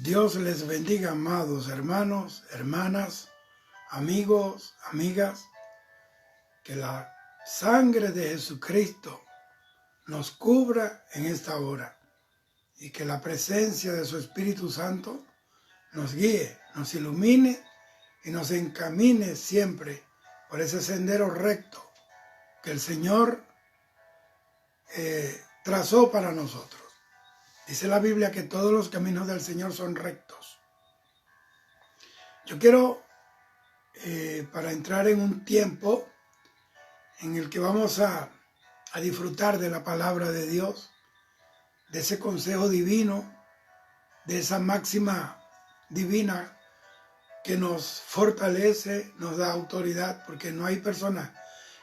Dios les bendiga, amados hermanos, hermanas, amigos, amigas. Que la sangre de Jesucristo nos cubra en esta hora y que la presencia de su Espíritu Santo nos guíe, nos ilumine y nos encamine siempre por ese sendero recto que el Señor trazó para nosotros. Dice la Biblia que todos los caminos del Señor son rectos. Yo quiero, para entrar en un tiempo en el que vamos a disfrutar de la palabra de Dios, de ese consejo divino, de esa máxima divina que nos fortalece, nos da autoridad, porque no hay persona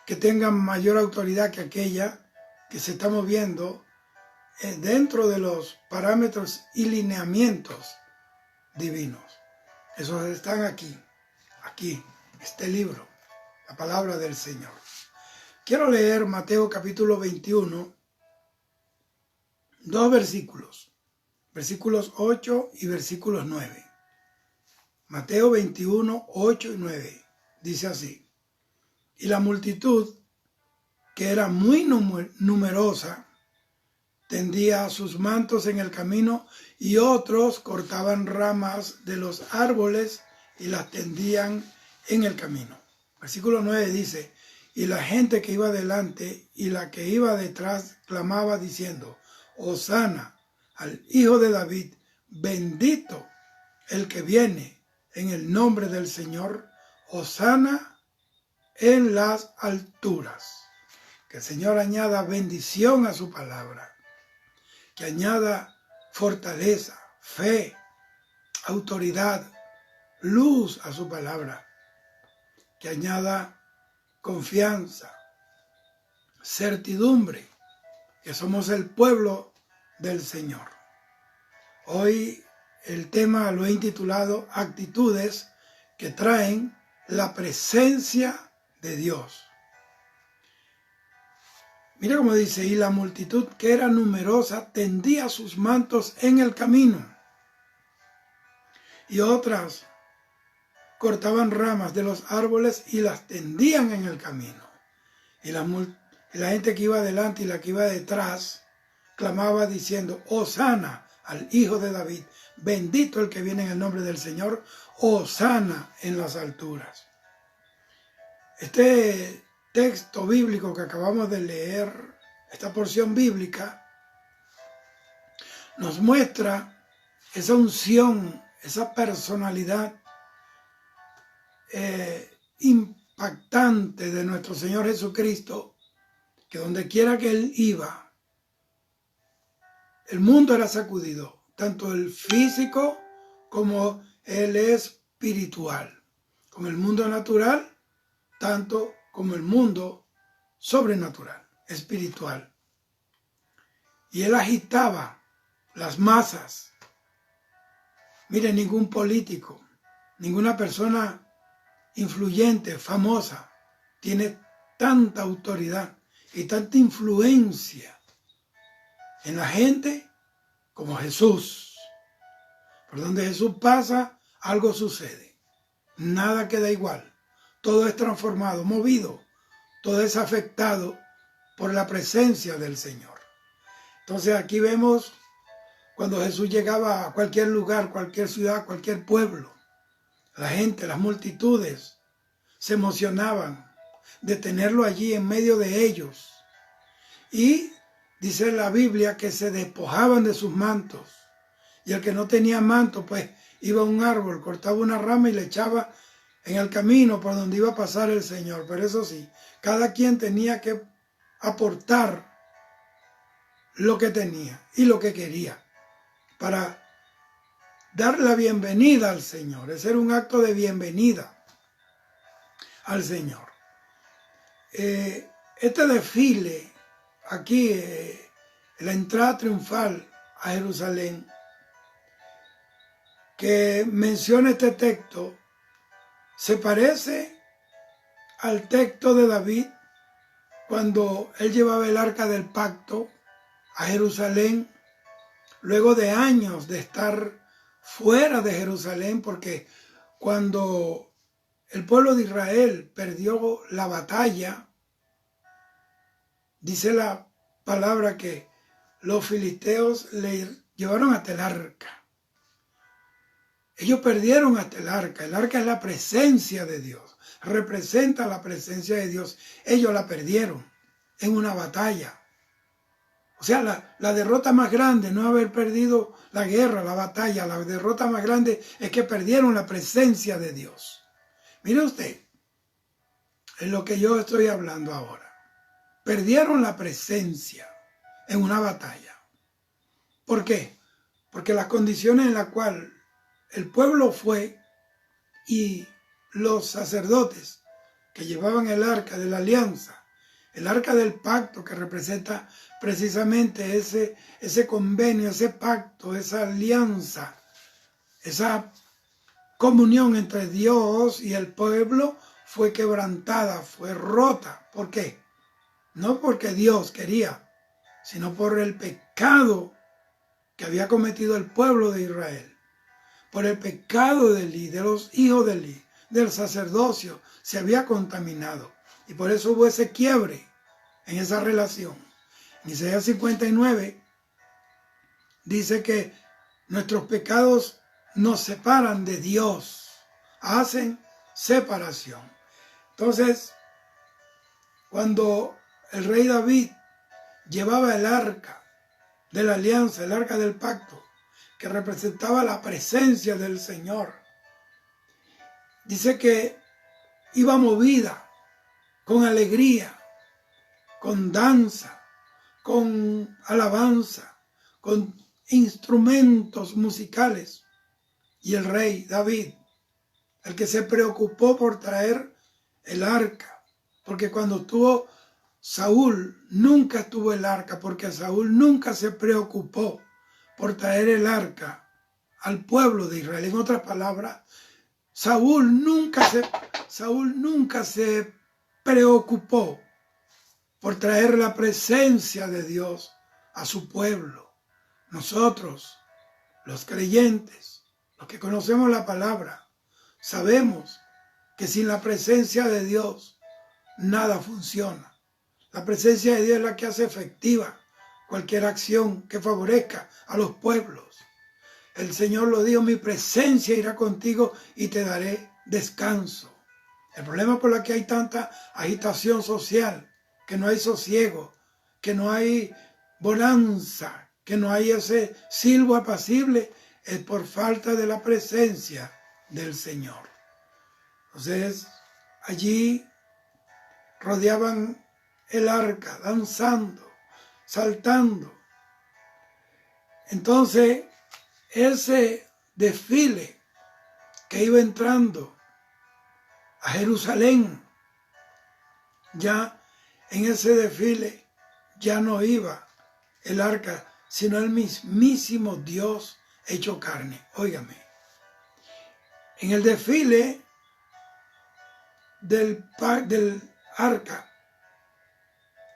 que tenga mayor autoridad que aquella que se está moviendo dentro de los parámetros y lineamientos divinos. Esos están aquí, este libro, la palabra del Señor. Quiero leer Mateo capítulo 21, dos versículos, versículos 8 y versículos 9. Mateo 21, 8 y 9, dice así: Y la multitud, que era muy numerosa, tendía sus mantos en el camino, y otros cortaban ramas de los árboles y las tendían en el camino. Versículo 9 dice: Y la gente que iba delante y la que iba detrás clamaba diciendo: Hosana al Hijo de David, bendito el que viene en el nombre del Señor, Hosana en las alturas. Que el Señor añada bendición a su palabra, que añada fortaleza, fe, autoridad, luz a su palabra, que añada confianza, certidumbre, que somos el pueblo del Señor. Hoy el tema lo he intitulado Actitudes que traen la presencia de Dios. Mira cómo dice: y la multitud, que era numerosa, tendía sus mantos en el camino, y otras cortaban ramas de los árboles y las tendían en el camino. Y la gente que iba adelante y la que iba detrás clamaba diciendo: Hosana al Hijo de David, bendito el que viene en el nombre del Señor, Hosana en las alturas. Este texto bíblico que acabamos de leer, esta porción bíblica, nos muestra esa unción, esa personalidad impactante de nuestro Señor Jesucristo, que donde quiera que Él iba, el mundo era sacudido, tanto el físico como el espiritual, como el mundo natural, tanto como el mundo sobrenatural, espiritual. Y Él agitaba las masas. Mire, ningún político, ninguna persona influyente, famosa, tiene tanta autoridad y tanta influencia en la gente como Jesús. Por donde Jesús pasa, algo sucede. Nada queda igual. Todo es transformado, movido. Todo es afectado por la presencia del Señor. Entonces aquí vemos cuando Jesús llegaba a cualquier lugar, cualquier ciudad, cualquier pueblo. La gente, las multitudes se emocionaban de tenerlo allí en medio de ellos. Y dice la Biblia que se despojaban de sus mantos. Y el que no tenía manto, pues iba a un árbol, cortaba una rama y le echaba en el camino por donde iba a pasar el Señor. Pero eso sí, cada quien tenía que aportar lo que tenía y lo que quería para dar la bienvenida al Señor. Ese era un acto de bienvenida al Señor. Este desfile aquí, la entrada triunfal a Jerusalén, que menciona este texto, se parece al texto de David cuando él llevaba el arca del pacto a Jerusalén, luego de años de estar fuera de Jerusalén, porque cuando el pueblo de Israel perdió la batalla, dice la palabra que los filisteos le llevaron hasta el arca. Ellos perdieron hasta el arca. El arca es la presencia de Dios, representa la presencia de Dios. Ellos la perdieron en una batalla. O sea, la derrota más grande no es haber perdido la guerra, la batalla. La derrota más grande es que perdieron la presencia de Dios. Mire usted, es lo que yo estoy hablando ahora. Perdieron la presencia en una batalla. ¿Por qué? Porque las condiciones en las cuales el pueblo fue y los sacerdotes que llevaban el arca de la alianza, el arca del pacto, que representa precisamente ese convenio, ese pacto, esa alianza, esa comunión entre Dios y el pueblo, fue quebrantada, fue rota. ¿Por qué? No porque Dios quería, sino por el pecado que había cometido el pueblo de Israel. Por el pecado de Elí, de los hijos de Elí, del sacerdocio, se había contaminado. Y por eso hubo ese quiebre en esa relación. En Isaías 59 dice que nuestros pecados nos separan de Dios, hacen separación. Entonces, cuando el rey David llevaba el arca de la alianza, el arca del pacto, que representaba la presencia del Señor, dice que iba movida con alegría, con danza, con alabanza, con instrumentos musicales. Y el rey David, el que se preocupó por traer el arca, porque cuando estuvo Saúl, nunca estuvo el arca, porque Saúl nunca se preocupó por traer el arca al pueblo de Israel. En otras palabras, Saúl nunca se preocupó por traer la presencia de Dios a su pueblo. Nosotros, los creyentes, los que conocemos la palabra, sabemos que sin la presencia de Dios nada funciona. La presencia de Dios es la que hace efectiva cualquier acción que favorezca a los pueblos. El Señor lo dijo: mi presencia irá contigo y te daré descanso. El problema por el que hay tanta agitación social, que no hay sosiego, que no hay bonanza, que no hay ese silbo apacible, es por falta de la presencia del Señor. Entonces, allí rodeaban el arca, danzando, saltando. Entonces, ese desfile que iba entrando a Jerusalén, ya en ese desfile ya no iba el arca, sino el mismísimo Dios hecho carne. Óigame, en el desfile del arca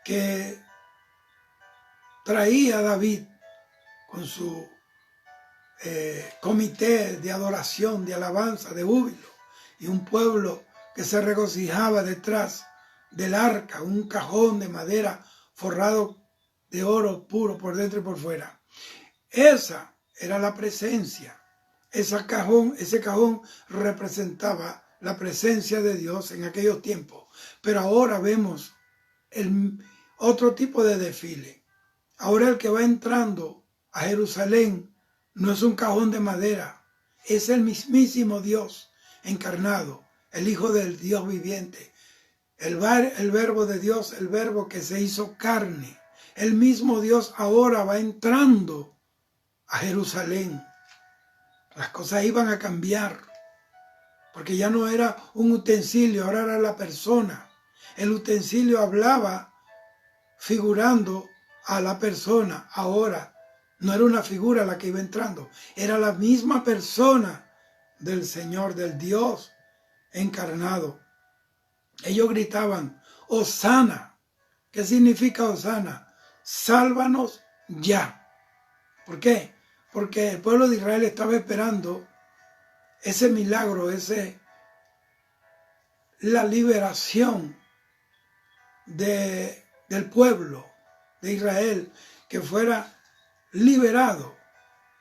que traía David con su comité de adoración, de alabanza, de júbilo, y un pueblo que se regocijaba detrás del arca, un cajón de madera forrado de oro puro por dentro y por fuera. Esa era la presencia. Ese cajón representaba la presencia de Dios en aquellos tiempos. Pero ahora vemos otro tipo de desfile. Ahora el que va entrando a Jerusalén no es un cajón de madera, es el mismísimo Dios encarnado, el Hijo del Dios viviente, el verbo de Dios, el verbo que se hizo carne. El mismo Dios ahora va entrando a Jerusalén. Las cosas iban a cambiar, porque ya no era un utensilio, ahora era la persona. El utensilio hablaba figurando a la persona. Ahora no era una figura la que iba entrando, era la misma persona del Señor, del Dios encarnado. Ellos gritaban: Hosana. ¿Qué significa Hosana? Sálvanos ya. ¿Por qué? porque el pueblo de Israel estaba esperando ese milagro, la liberación del pueblo de Israel, que fuera liberado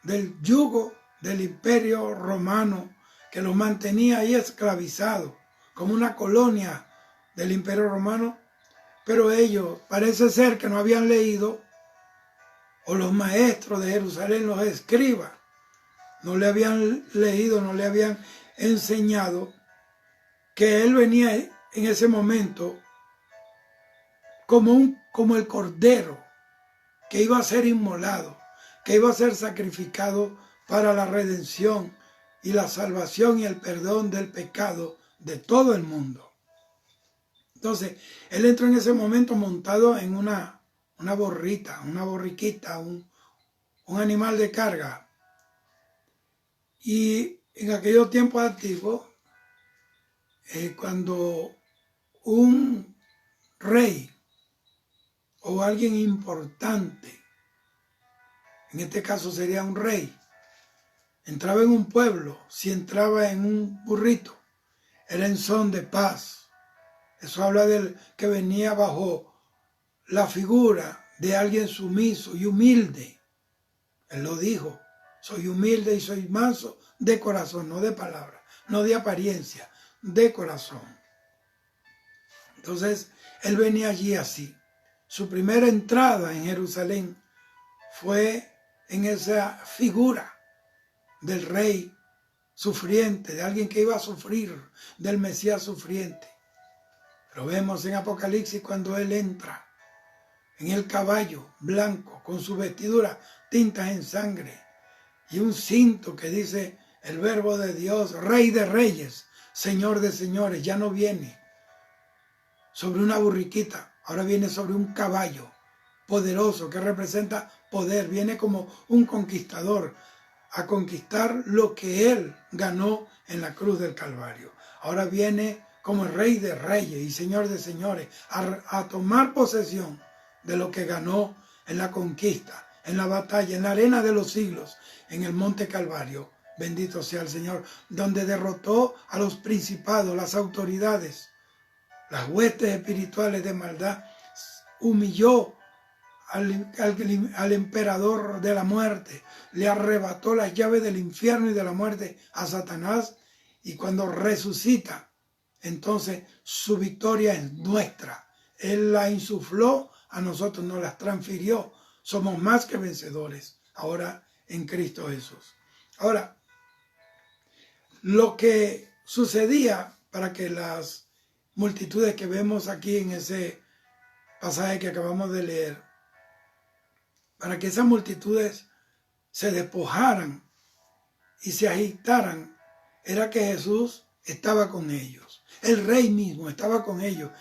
del yugo del imperio romano que los mantenía ahí esclavizados como una colonia del imperio romano. Pero ellos parece ser que no habían leído, o los maestros de Jerusalén, los escribas, no le habían leído, no le habían enseñado que él venía en ese momento como el cordero que iba a ser inmolado, que iba a ser sacrificado para la redención y la salvación y el perdón del pecado de todo el mundo. Entonces, él entró en ese momento montado en una borriquita, un animal de carga. Y en aquellos tiempos antiguos, cuando un rey o alguien importante, en este caso sería un rey, entraba en un pueblo, si entraba en un burrito, era en son de paz. Eso habla del que venía bajo la figura de alguien sumiso y humilde. Él lo dijo, soy humilde y soy manso de corazón, no de palabra, no de apariencia, de corazón. Entonces, él venía allí así. Su primera entrada en Jerusalén fue en esa figura del rey sufriente, de alguien que iba a sufrir, del Mesías sufriente. Lo vemos en Apocalipsis cuando él entra en el caballo blanco con su vestidura tintas en sangre y un cinto que dice el verbo de Dios, Rey de reyes, Señor de señores. Ya no viene sobre una burriquita, ahora viene sobre un caballo poderoso que representa poder. Viene como un conquistador a conquistar lo que él ganó en la cruz del Calvario. Ahora viene como el Rey de reyes y Señor de señores a tomar posesión de lo que ganó en la conquista, en la batalla, en la arena de los siglos, en el monte Calvario. Bendito sea el Señor, donde derrotó a los principados, las autoridades, las huestes espirituales de maldad, humilló al emperador de la muerte, le arrebató las llaves del infierno y de la muerte a Satanás, y cuando resucita, entonces su victoria es nuestra. Él la insufló, a nosotros nos las transfirió. Somos más que vencedores ahora en Cristo Jesús. Ahora, lo que sucedía para que las multitudes que vemos aquí en ese pasaje que acabamos de leer, para que esas multitudes se despojaran y se agitaran, era que Jesús estaba con ellos. El Rey mismo estaba con ellos.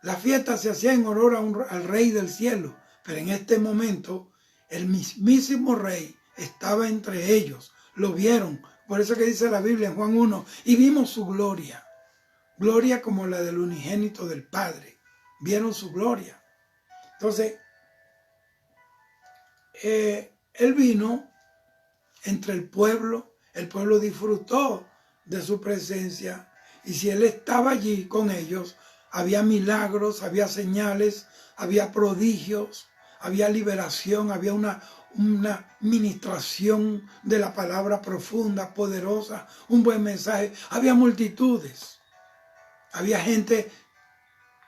La fiesta se hacía en honor al Rey del cielo, pero en este momento el mismísimo Rey estaba entre ellos. Lo vieron. Por eso que dice la Biblia en Juan 1, y vimos su gloria. Gloria como la del unigénito del Padre. Vieron su gloria. Entonces, él vino entre el pueblo disfrutó de su presencia, y si él estaba allí con ellos, había milagros, había señales, había prodigios, había liberación, había una ministración de la palabra profunda, poderosa, un buen mensaje. Había multitudes, había gente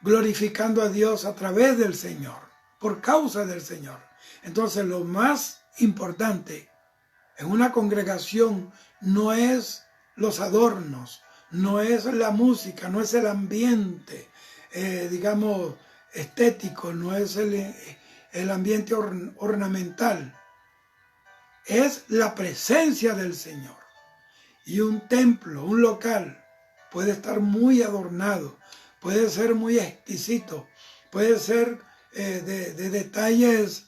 glorificando a Dios a través del Señor, por causa del Señor. Entonces, lo más importante en una congregación no es los adornos, no es la música, no es el ambiente, digamos, estético, no es el ambiente ornamental. Es la presencia del Señor. Y un templo, un local, puede estar muy adornado, puede ser muy exquisito, puede ser de detalles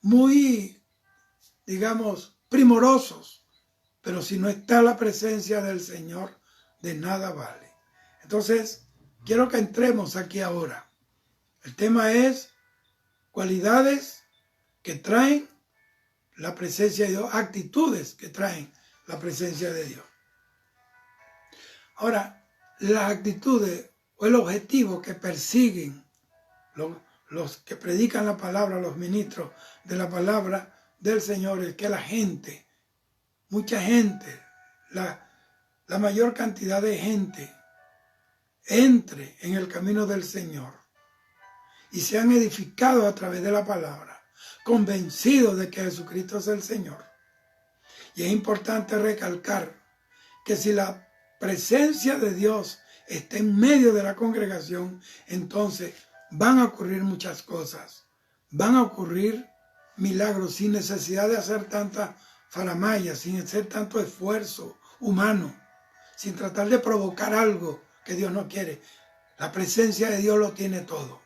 muy, digamos, primorosos, pero si no está la presencia del Señor, de nada vale. Entonces, quiero que entremos aquí ahora. El tema es cualidades que traen la presencia de Dios, actitudes que traen la presencia de Dios. Ahora, las actitudes o el objetivo que persiguen los que predican la palabra, los ministros de la palabra del Señor, es que la gente, mucha gente, la mayor cantidad de gente entre en el camino del Señor y sean edificados a través de la palabra, convencidos de que Jesucristo es el Señor. Y es importante recalcar que si la presencia de Dios está en medio de la congregación, entonces van a ocurrir muchas cosas. Van a ocurrir milagros sin necesidad de hacer tanta faramaya, sin hacer tanto esfuerzo humano, sin tratar de provocar algo que Dios no quiere. La presencia de Dios lo tiene todo.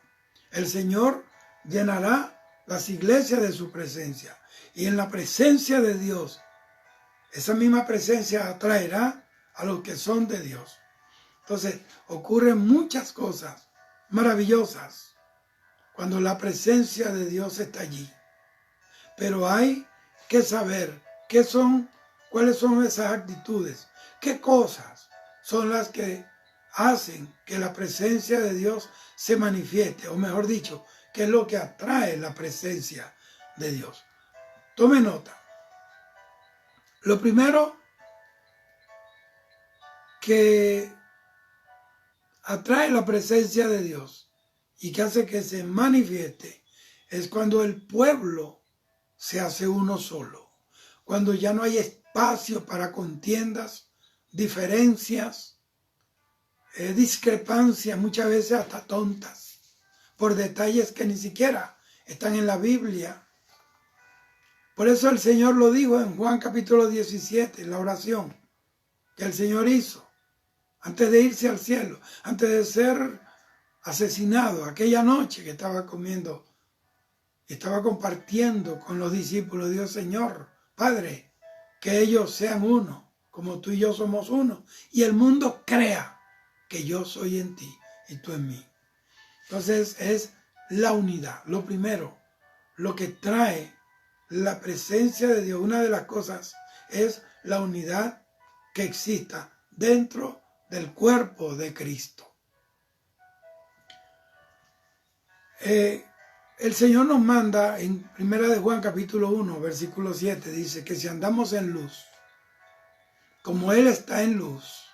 El Señor llenará las iglesias de su presencia. Y en la presencia de Dios, esa misma presencia atraerá a los que son de Dios. Entonces, ocurren muchas cosas maravillosas cuando la presencia de Dios está allí. Pero hay que saber cuáles son esas actitudes, qué cosas son las que hacen que la presencia de Dios se manifieste, o mejor dicho, qué es lo que atrae la presencia de Dios. Tome nota. Lo primero que atrae la presencia de Dios y que hace que se manifieste es cuando el pueblo se hace uno solo, cuando ya no hay espacio para contiendas, diferencias, discrepancias, muchas veces hasta tontas, por detalles que ni siquiera están en la Biblia. Por eso el Señor lo dijo en Juan capítulo 17, en la oración que el Señor hizo antes de irse al cielo, antes de ser asesinado, aquella noche que estaba comiendo, estaba compartiendo con los discípulos. Dios, Señor, Padre, que ellos sean uno, como tú y yo somos uno, y el mundo crea que yo soy en ti y tú en mí. Entonces es la unidad. Lo primero, lo que trae la presencia de Dios, una de las cosas es la unidad que exista dentro del cuerpo de Cristo. El Señor nos manda en 1 Juan capítulo 1, versículo 7, dice que si andamos en luz, como Él está en luz,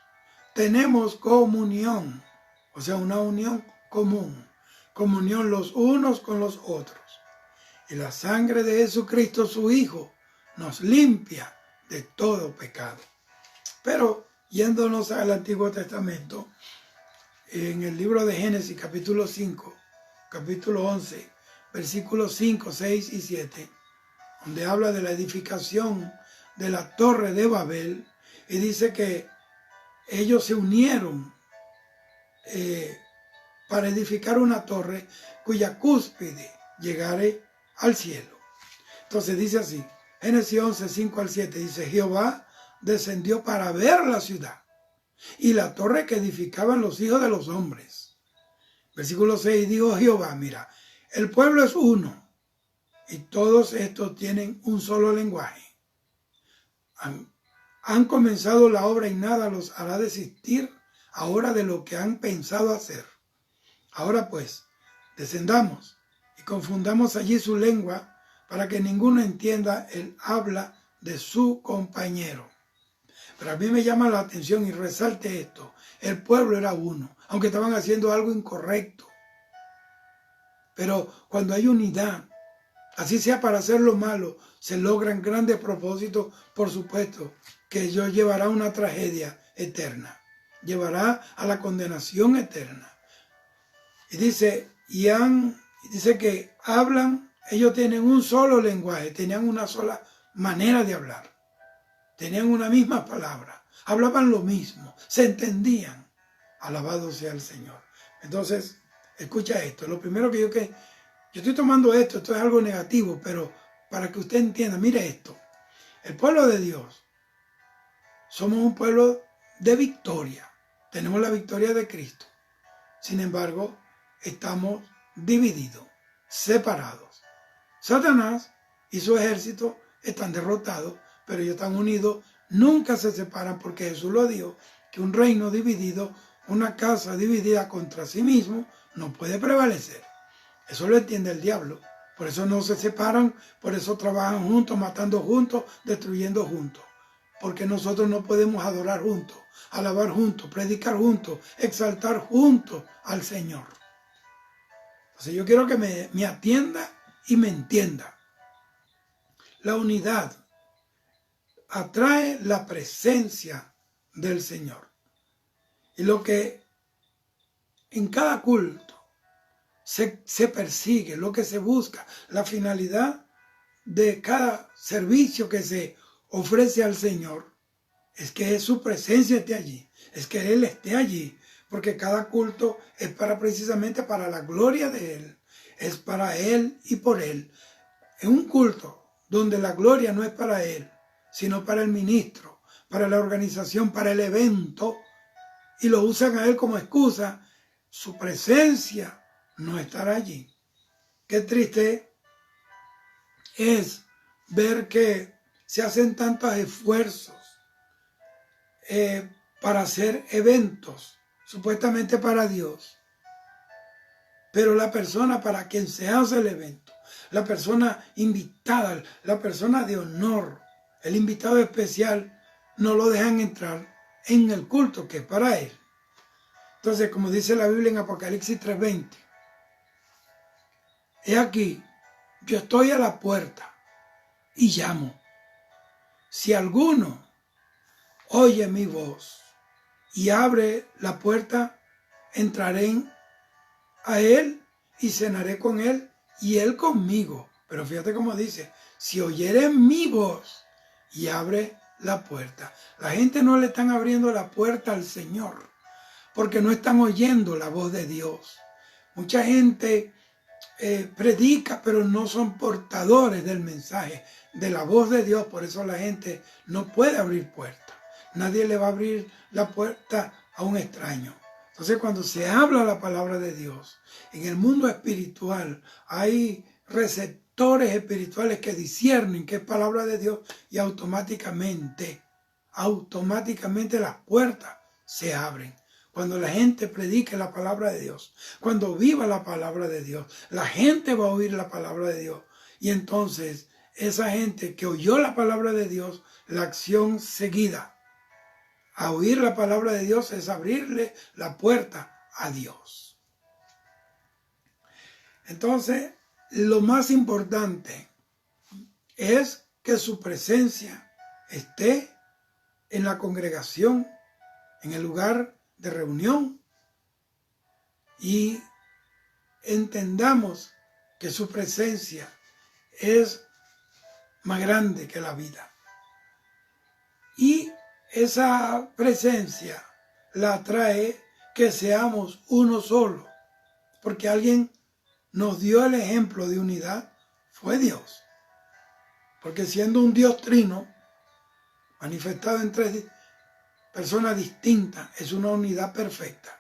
tenemos comunión, o sea, una unión común, comunión los unos con los otros. Y la sangre de Jesucristo, su Hijo, nos limpia de todo pecado. Pero, yéndonos al Antiguo Testamento, en el libro de Génesis, capítulo 5, capítulo 11, versículos 5, 6 y 7, donde habla de la edificación de la Torre de Babel, y dice que ellos se unieron para edificar una torre cuya cúspide llegare al cielo. Entonces dice así, Génesis 11, 5 al 7, dice, Jehová descendió para ver la ciudad y la torre que edificaban los hijos de los hombres. Versículo 6, dijo Jehová, mira, el pueblo es uno y todos estos tienen un solo lenguaje. Han comenzado la obra y nada los hará desistir ahora de lo que han pensado hacer. Ahora pues, descendamos y confundamos allí su lengua para que ninguno entienda el habla de su compañero. Pero a mí me llama la atención y resalte esto. El pueblo era uno, aunque estaban haciendo algo incorrecto. Pero cuando hay unidad, así sea para hacer lo malo, se logran grandes propósitos, por supuesto, que ellos llevará a una tragedia eterna. Llevará a la condenación eterna. Y dice que hablan, ellos tienen un solo lenguaje, tenían una sola manera de hablar. Tenían una misma palabra, hablaban lo mismo, se entendían. Alabado sea el Señor. Entonces, escucha esto. Lo primero que yo estoy tomando esto es algo negativo, pero para que usted entienda, mire esto. El pueblo de Dios, somos un pueblo de victoria. Tenemos la victoria de Cristo. Sin embargo, estamos divididos, separados. Satanás y su ejército están derrotados, pero ellos están unidos, nunca se separan, porque Jesús lo dijo, que un reino dividido, una casa dividida contra sí mismo, no puede prevalecer. Eso lo entiende el diablo. Por eso no se separan, por eso trabajan juntos, matando juntos, destruyendo juntos. Porque nosotros no podemos adorar juntos, alabar juntos, predicar juntos, exaltar juntos al Señor. Entonces yo quiero que me atienda y me entienda. La unidad atrae la presencia del Señor. Y lo que en cada culto se persigue, lo que se busca, la finalidad de cada servicio que se ofrece al Señor, es que su presencia esté allí, es que Él esté allí, porque cada culto es precisamente para la gloria de Él, es para Él y por Él. En un culto donde la gloria no es para Él, sino para el ministro, para la organización, para el evento, y lo usan a Él como excusa, su presencia no estará allí. Qué triste es ver que se hacen tantos esfuerzos para hacer eventos, supuestamente para Dios, pero la persona para quien se hace el evento, la persona invitada, la persona de honor, el invitado especial, no lo dejan entrar en el culto que es para él. Entonces, como dice la Biblia en Apocalipsis 3:20, he aquí, yo estoy a la puerta y llamo. Si alguno oye mi voz y abre la puerta, entraré a él y cenaré con él y él conmigo. Pero fíjate cómo dice, si oyere mi voz y abre la puerta. La gente no le están abriendo la puerta al Señor porque no están oyendo la voz de Dios. Mucha gente predica, pero no son portadores del mensaje, de la voz de Dios. Por eso la gente no puede abrir puertas. Nadie le va a abrir la puerta a un extraño. Entonces, cuando se habla la palabra de Dios, en el mundo espiritual hay receptores espirituales que disciernen que es palabra de Dios y automáticamente las puertas se abren. Cuando la gente predique la palabra de Dios, cuando viva la palabra de Dios, la gente va a oír la palabra de Dios. Y entonces, esa gente que oyó la palabra de Dios, la acción seguida a oír la palabra de Dios es abrirle la puerta a Dios. Entonces, lo más importante es que su presencia esté en la congregación, en el lugar de reunión, y entendamos que su presencia es más grande que la vida. Y esa presencia la atrae que seamos uno solo, porque alguien nos dio el ejemplo de unidad, fue Dios. Porque siendo un Dios trino, manifestado en tres personas distintas, es una unidad perfecta.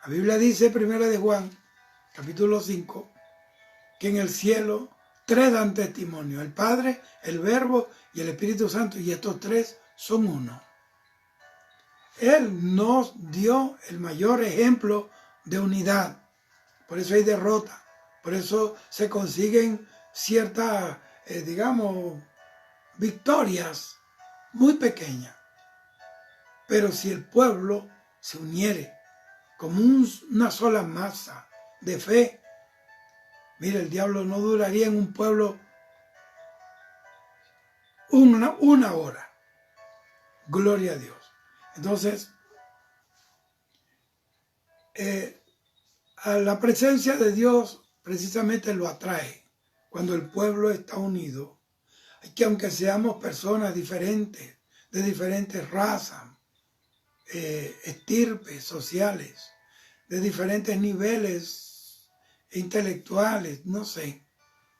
La Biblia dice, 1 de Juan, capítulo 5, que en el cielo tres dan testimonio, el Padre, el Verbo y el Espíritu Santo, y estos tres son uno. Él nos dio el mayor ejemplo de unidad. Por eso hay derrota, por eso se consiguen ciertas, victorias muy pequeñas. Pero si el pueblo se uniere como una sola masa de fe, mire, el diablo no duraría en un pueblo una hora. Gloria a Dios. Entonces, a la presencia de Dios precisamente lo atrae cuando el pueblo está unido. Que aunque seamos personas diferentes, de diferentes razas, estirpes sociales, de diferentes niveles intelectuales, no sé,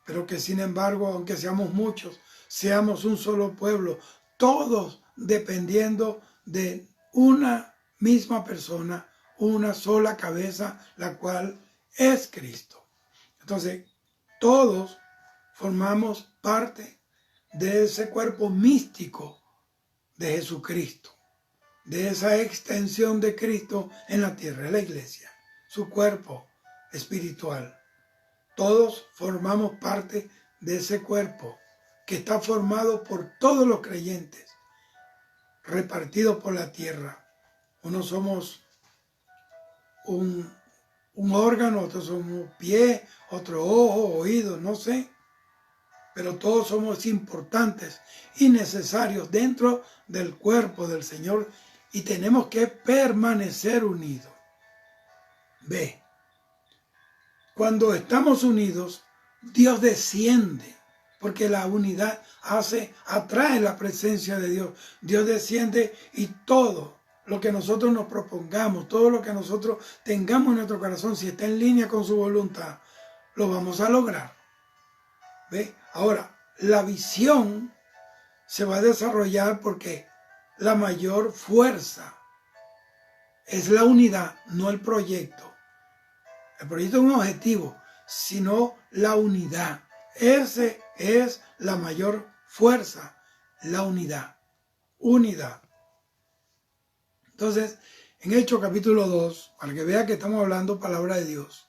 pero que sin embargo, aunque seamos muchos, seamos un solo pueblo, todos dependiendo de una misma persona, una sola cabeza, la cual es Cristo. Entonces, todos formamos parte de ese cuerpo místico de Jesucristo, de esa extensión de Cristo en la tierra, la iglesia, su cuerpo espiritual. Todos formamos parte de ese cuerpo que está formado por todos los creyentes, repartidos por la tierra. Unos somos un órgano, otros somos pie, otro ojo, oído, no sé. Pero todos somos importantes y necesarios dentro del cuerpo del Señor y tenemos que permanecer unidos. Ve, cuando estamos unidos, Dios desciende, porque la unidad atrae la presencia de Dios. Dios desciende y todo lo que nosotros nos propongamos, todo lo que nosotros tengamos en nuestro corazón, si está en línea con su voluntad, lo vamos a lograr. ¿Ve? Ahora, la visión se va a desarrollar porque la mayor fuerza es la unidad, no el proyecto. El proyecto es un objetivo, sino la unidad. Esa es la mayor fuerza, la unidad. Unidad. Entonces, en Hechos capítulo 2, para que vea que estamos hablando palabra de Dios,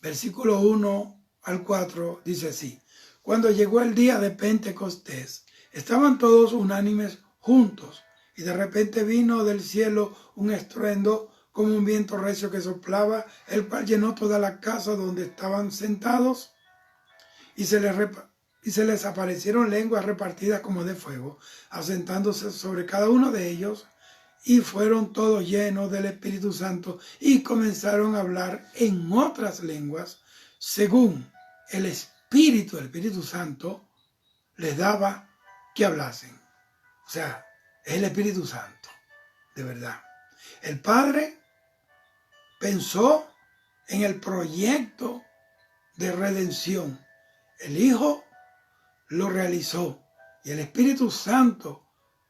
versículo 1 al 4, dice así: Cuando llegó el día de Pentecostés, estaban todos unánimes juntos, y de repente vino del cielo un estruendo como un viento recio que soplaba, el cual llenó toda la casa donde estaban sentados, y se les aparecieron lenguas repartidas como de fuego, asentándose sobre cada uno de ellos, y fueron todos llenos del Espíritu Santo, y comenzaron a hablar en otras lenguas, según el Espíritu Santo les daba que hablasen. O sea, es el Espíritu Santo, de verdad. El Padre pensó en el proyecto de redención. El Hijo lo realizó. Y el Espíritu Santo,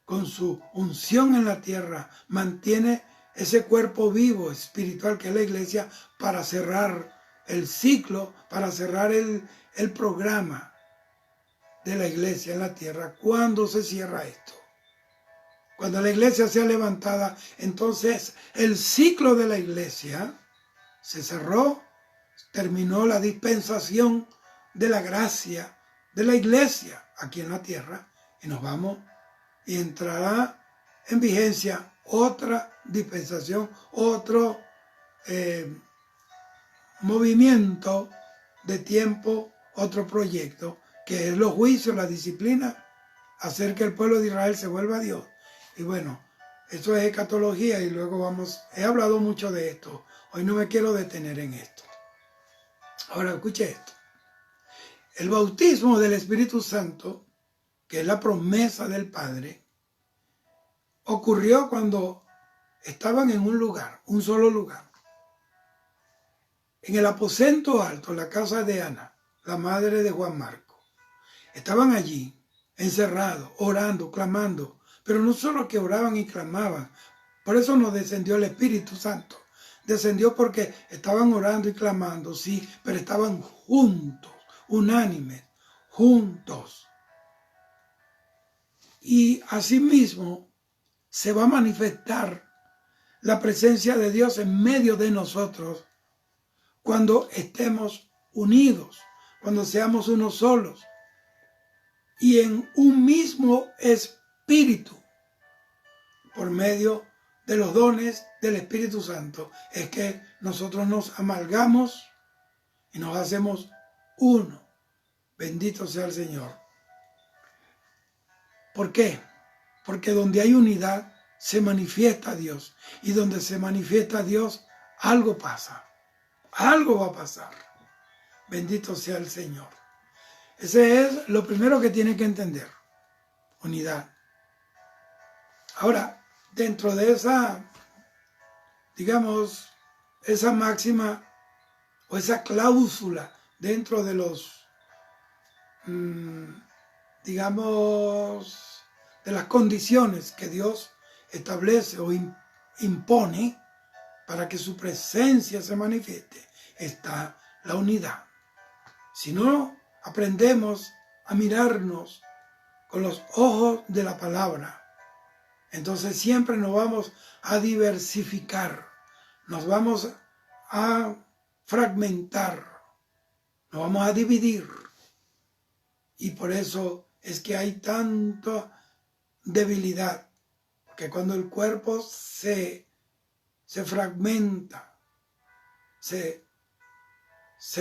con su unción en la tierra, mantiene ese cuerpo vivo espiritual que es la iglesia para cerrar el ciclo, para cerrar el programa de la iglesia en la tierra. ¿Cuándo se cierra esto? Cuando la iglesia sea levantada, entonces el ciclo de la iglesia se cerró, terminó la dispensación de la gracia de la iglesia aquí en la tierra y nos vamos y entrará en vigencia otra dispensación, otro movimiento de tiempo, otro proyecto, que es los juicios, la disciplina, hacer que el pueblo de Israel se vuelva a Dios. Y bueno, eso es escatología y luego he hablado mucho de esto. Hoy no me quiero detener en esto. Ahora escuche esto. El bautismo del Espíritu Santo, que es la promesa del Padre, ocurrió cuando estaban en un lugar, un solo lugar. En el aposento alto, la casa de Ana, la madre de Juan Marco. Estaban allí, encerrados, orando, clamando. Pero no solo que oraban y clamaban. Por eso no descendió el Espíritu Santo. Descendió porque estaban orando y clamando, sí, pero estaban juntos, unánimes, juntos. Y asimismo se va a manifestar la presencia de Dios en medio de nosotros cuando estemos unidos, cuando seamos uno solos y en un mismo espíritu, por medio de los dones del Espíritu Santo, es que nosotros nos amalgamos y nos hacemos uno. Bendito sea el Señor. ¿Por qué? Porque donde hay unidad se manifiesta Dios. Y donde se manifiesta Dios, algo pasa. Algo va a pasar. Bendito sea el Señor. Ese es lo primero que tiene que entender. Unidad. Ahora, dentro de esa, digamos, esa máxima o esa cláusula dentro de los, digamos, de las condiciones que Dios establece o impone para que su presencia se manifieste, está la unidad. Si no aprendemos a mirarnos con los ojos de la palabra, entonces siempre nos vamos a diversificar, nos vamos a fragmentar, nos vamos a dividir. Y por eso es que hay tanta debilidad, que cuando el cuerpo se fragmenta, se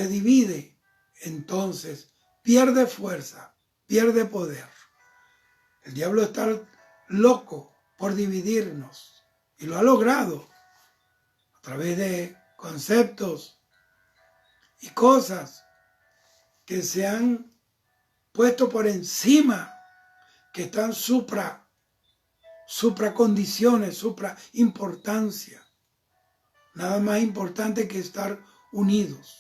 divide, entonces pierde fuerza, pierde poder. El diablo está loco por dividirnos y lo ha logrado a través de conceptos y cosas que se han puesto por encima, que están supracondiciones, supra importancia. Nada más importante que estar unidos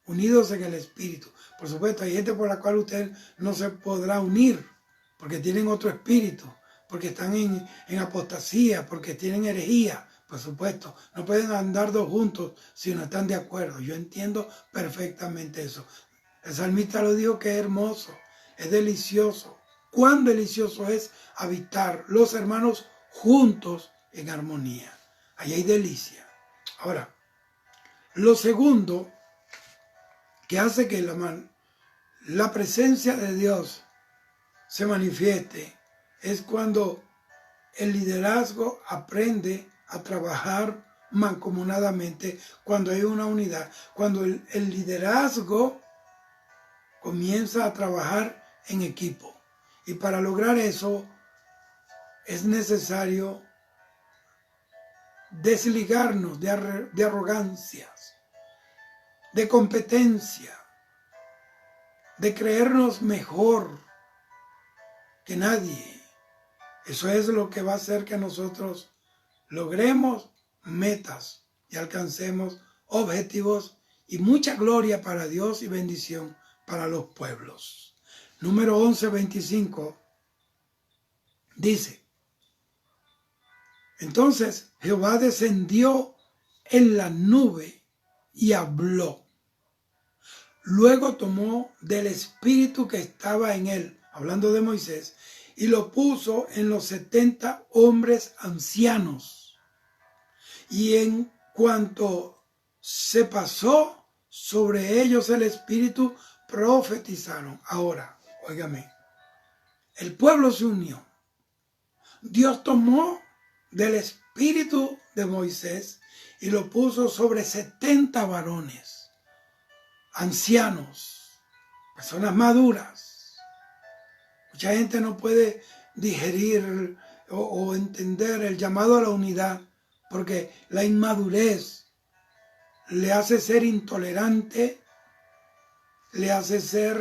en el espíritu. Por supuesto, hay gente por la cual usted no se podrá unir, porque tienen otro espíritu, porque están en apostasía, porque tienen herejía. Por supuesto, no pueden andar dos juntos si no están de acuerdo. Yo entiendo perfectamente eso. El salmista lo dijo que es hermoso, es delicioso. Cuán delicioso es habitar los hermanos juntos en armonía. Ahí hay delicia. Ahora, lo segundo que hace que la presencia de Dios se manifieste es cuando el liderazgo aprende a trabajar mancomunadamente, cuando hay una unidad, cuando el liderazgo comienza a trabajar en equipo. Y para lograr eso es necesario desligarnos de arrogancias, de competencia, de creernos mejor que nadie. Eso es lo que va a hacer que nosotros logremos metas y alcancemos objetivos y mucha gloria para Dios y bendición para los pueblos. Número 11:25 dice: entonces Jehová descendió en la nube y habló. Luego tomó del espíritu que estaba en él, hablando de Moisés, y lo puso en los 70 hombres ancianos. Y en cuanto se pasó sobre ellos el espíritu, profetizaron. Ahora, óigame, el pueblo se unió. Dios tomó del espíritu de Moisés y lo puso sobre 70 varones, ancianos, personas maduras. Mucha gente no puede digerir o entender el llamado a la unidad porque la inmadurez le hace ser intolerante, le hace ser...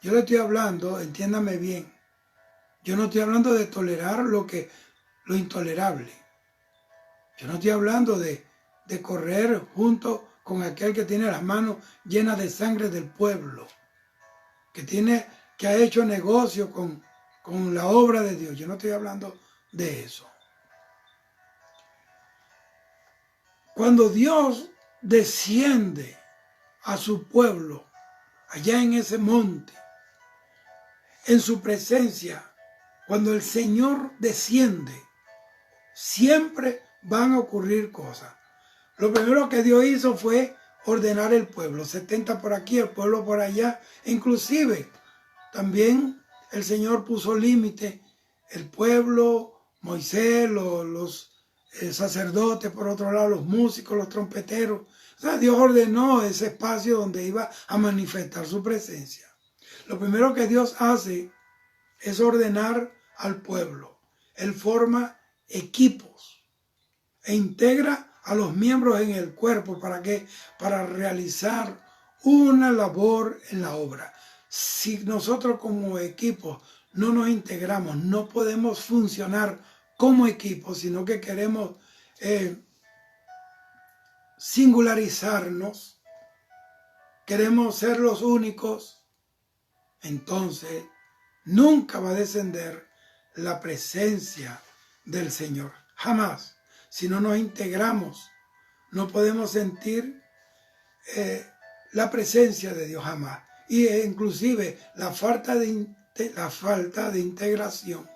Yo le estoy hablando, entiéndame bien, yo no estoy hablando de tolerar lo intolerable. Yo no estoy hablando de correr junto con aquel que tiene las manos llenas de sangre del pueblo, que ha hecho negocio con la obra de Dios. Yo no estoy hablando de eso. Cuando Dios desciende a su pueblo, allá en ese monte, en su presencia, cuando el Señor desciende, siempre van a ocurrir cosas. Lo primero que Dios hizo fue ordenar el pueblo, 70 por aquí, el pueblo por allá. Inclusive, también el Señor puso límite, el pueblo, Moisés, los sacerdotes, por otro lado, los músicos, los trompeteros. O sea, Dios ordenó ese espacio donde iba a manifestar su presencia. Lo primero que Dios hace es ordenar al pueblo. Él forma equipos e integra a los miembros en el cuerpo. ¿Para qué? Para realizar una labor en la obra. Si nosotros como equipo no nos integramos, no podemos funcionar como equipo, sino que queremos singularizarnos, queremos ser los únicos, entonces nunca va a descender la presencia del Señor. Jamás. Si no nos integramos, no podemos sentir la presencia de Dios jamás. Y inclusive la falta de la falta de integración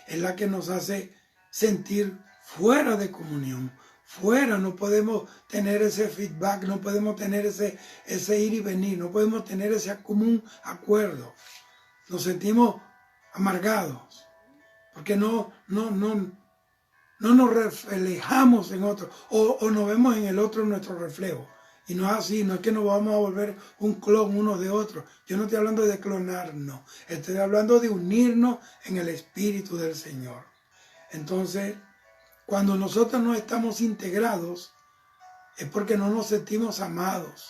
es la que nos hace sentir fuera de comunión. Fuera, no podemos tener ese feedback, no podemos tener ese ir y venir, no podemos tener ese común acuerdo. Nos sentimos amargados porque no nos reflejamos en otro o nos vemos en el otro nuestro reflejo. Y no es así, no es que nos vamos a volver un clon uno de otro. Yo no estoy hablando de clonarnos, estoy hablando de unirnos en el Espíritu del Señor. Entonces, cuando nosotros no estamos integrados, es porque no nos sentimos amados.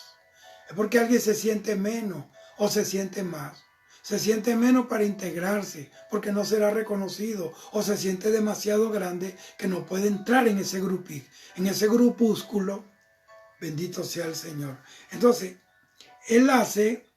Es porque alguien se siente menos o se siente más. Se siente menos para integrarse porque no será reconocido o se siente demasiado grande que no puede entrar en ese grupúsculo. Bendito sea el Señor. Entonces, Él hace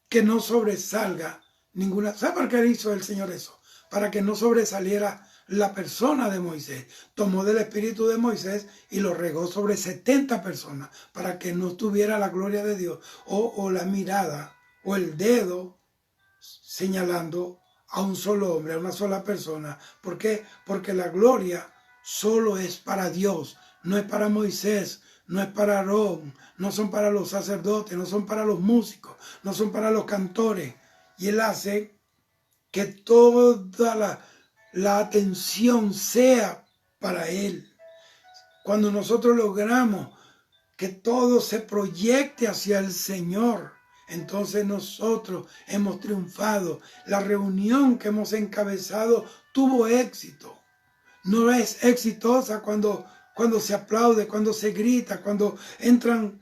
que no sobresalga ninguna. ¿Sabe por qué hizo el Señor eso? Para que no sobresaliera la persona de Moisés. Tomó del espíritu de Moisés y lo regó sobre 70 personas para que no tuviera la gloria de Dios o la mirada o el dedo señalando a un solo hombre, a una sola persona. ¿Por qué? Porque la gloria solo es para Dios, no es para Moisés, no es para Aarón, no son para los sacerdotes, no son para los músicos, no son para los cantores. Y Él hace que toda la atención sea para Él. Cuando nosotros logramos que todo se proyecte hacia el Señor, entonces nosotros hemos triunfado. La reunión que hemos encabezado tuvo éxito. No es exitosa cuando se aplaude, cuando se grita, cuando entran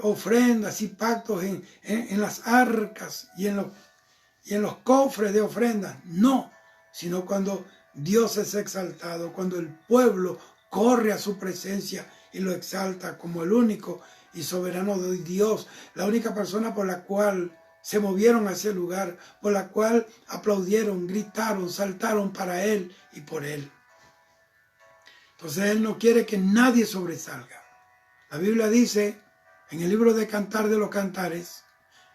ofrendas y pactos en las arcas y en los cofres de ofrendas. No, sino cuando Dios es exaltado, cuando el pueblo corre a su presencia y lo exalta como el único y soberano de Dios, la única persona por la cual se movieron a ese lugar, por la cual aplaudieron, gritaron, saltaron para Él y por Él. Entonces Él no quiere que nadie sobresalga. La Biblia dice en el libro de Cantar de los Cantares,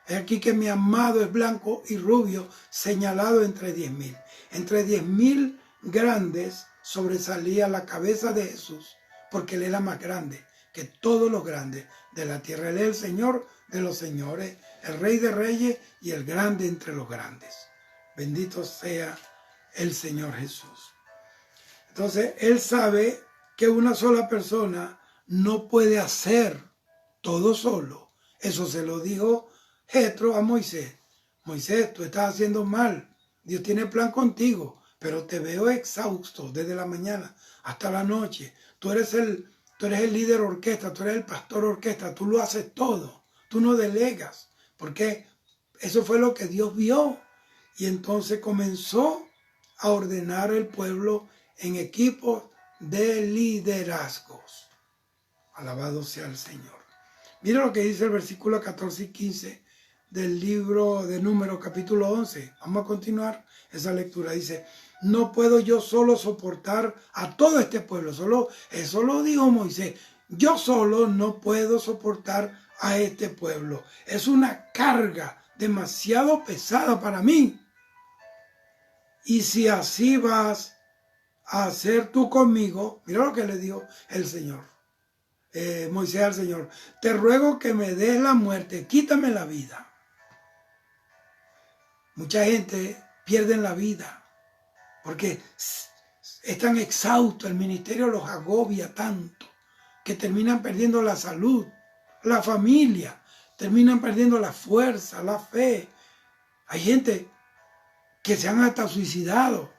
es aquí que mi amado es blanco y rubio, señalado entre 10,000. Entre 10,000 grandes sobresalía la cabeza de Jesús, porque Él era más grande que todos los grandes de la tierra. Él es el Señor de los señores, el Rey de reyes y el grande entre los grandes. Bendito sea el Señor Jesús. Entonces, Él sabe que una sola persona no puede hacer todo solo. Eso se lo dijo Jetro a Moisés. Moisés, tú estás haciendo mal. Dios tiene plan contigo, pero te veo exhausto desde la mañana hasta la noche. Tú eres el líder orquesta, tú eres el pastor orquesta, tú lo haces todo. Tú no delegas, porque eso fue lo que Dios vio. Y entonces comenzó a ordenar el pueblo en equipos de liderazgos. Alabado sea el Señor. Mira lo que dice el versículo 14 y 15 del libro de Números, capítulo 11. Vamos a continuar esa lectura. Dice, no puedo yo solo soportar a todo este pueblo. Eso lo dijo Moisés. Yo solo no puedo soportar a este pueblo. Es una carga demasiado pesada para mí. Y si así vas a hacer tú conmigo, mira lo que le dijo el Señor, Moisés al Señor, te ruego que me des la muerte, quítame la vida. Mucha gente pierde la vida porque están exhaustos, el ministerio los agobia tanto que terminan perdiendo la salud, la familia, terminan perdiendo la fuerza, la fe. Hay gente que se han hasta suicidado.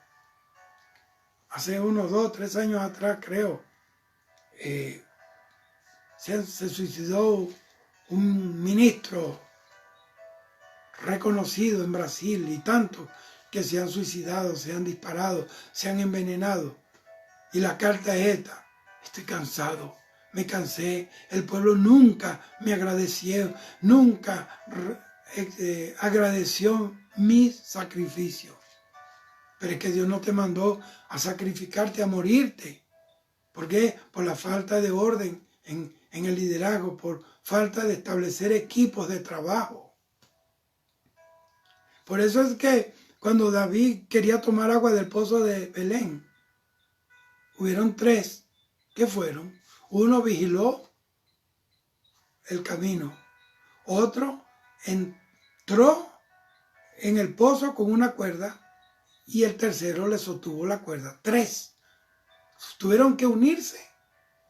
Hace unos 2, 3 años atrás, creo, se suicidó un ministro reconocido en Brasil y tantos que se han suicidado, se han disparado, se han envenenado. Y la carta es esta: estoy cansado, me cansé, el pueblo nunca me agradeció, nunca agradeció mis sacrificios. Pero es que Dios no te mandó a sacrificarte, a morirte. ¿Por qué? Por la falta de orden en el liderazgo, por falta de establecer equipos de trabajo. Por eso es que cuando David quería tomar agua del pozo de Belén. Hubieron 3 que fueron. Uno vigiló el camino. Otro entró en el pozo con una cuerda y el tercero le sostuvo la cuerda. 3 tuvieron que unirse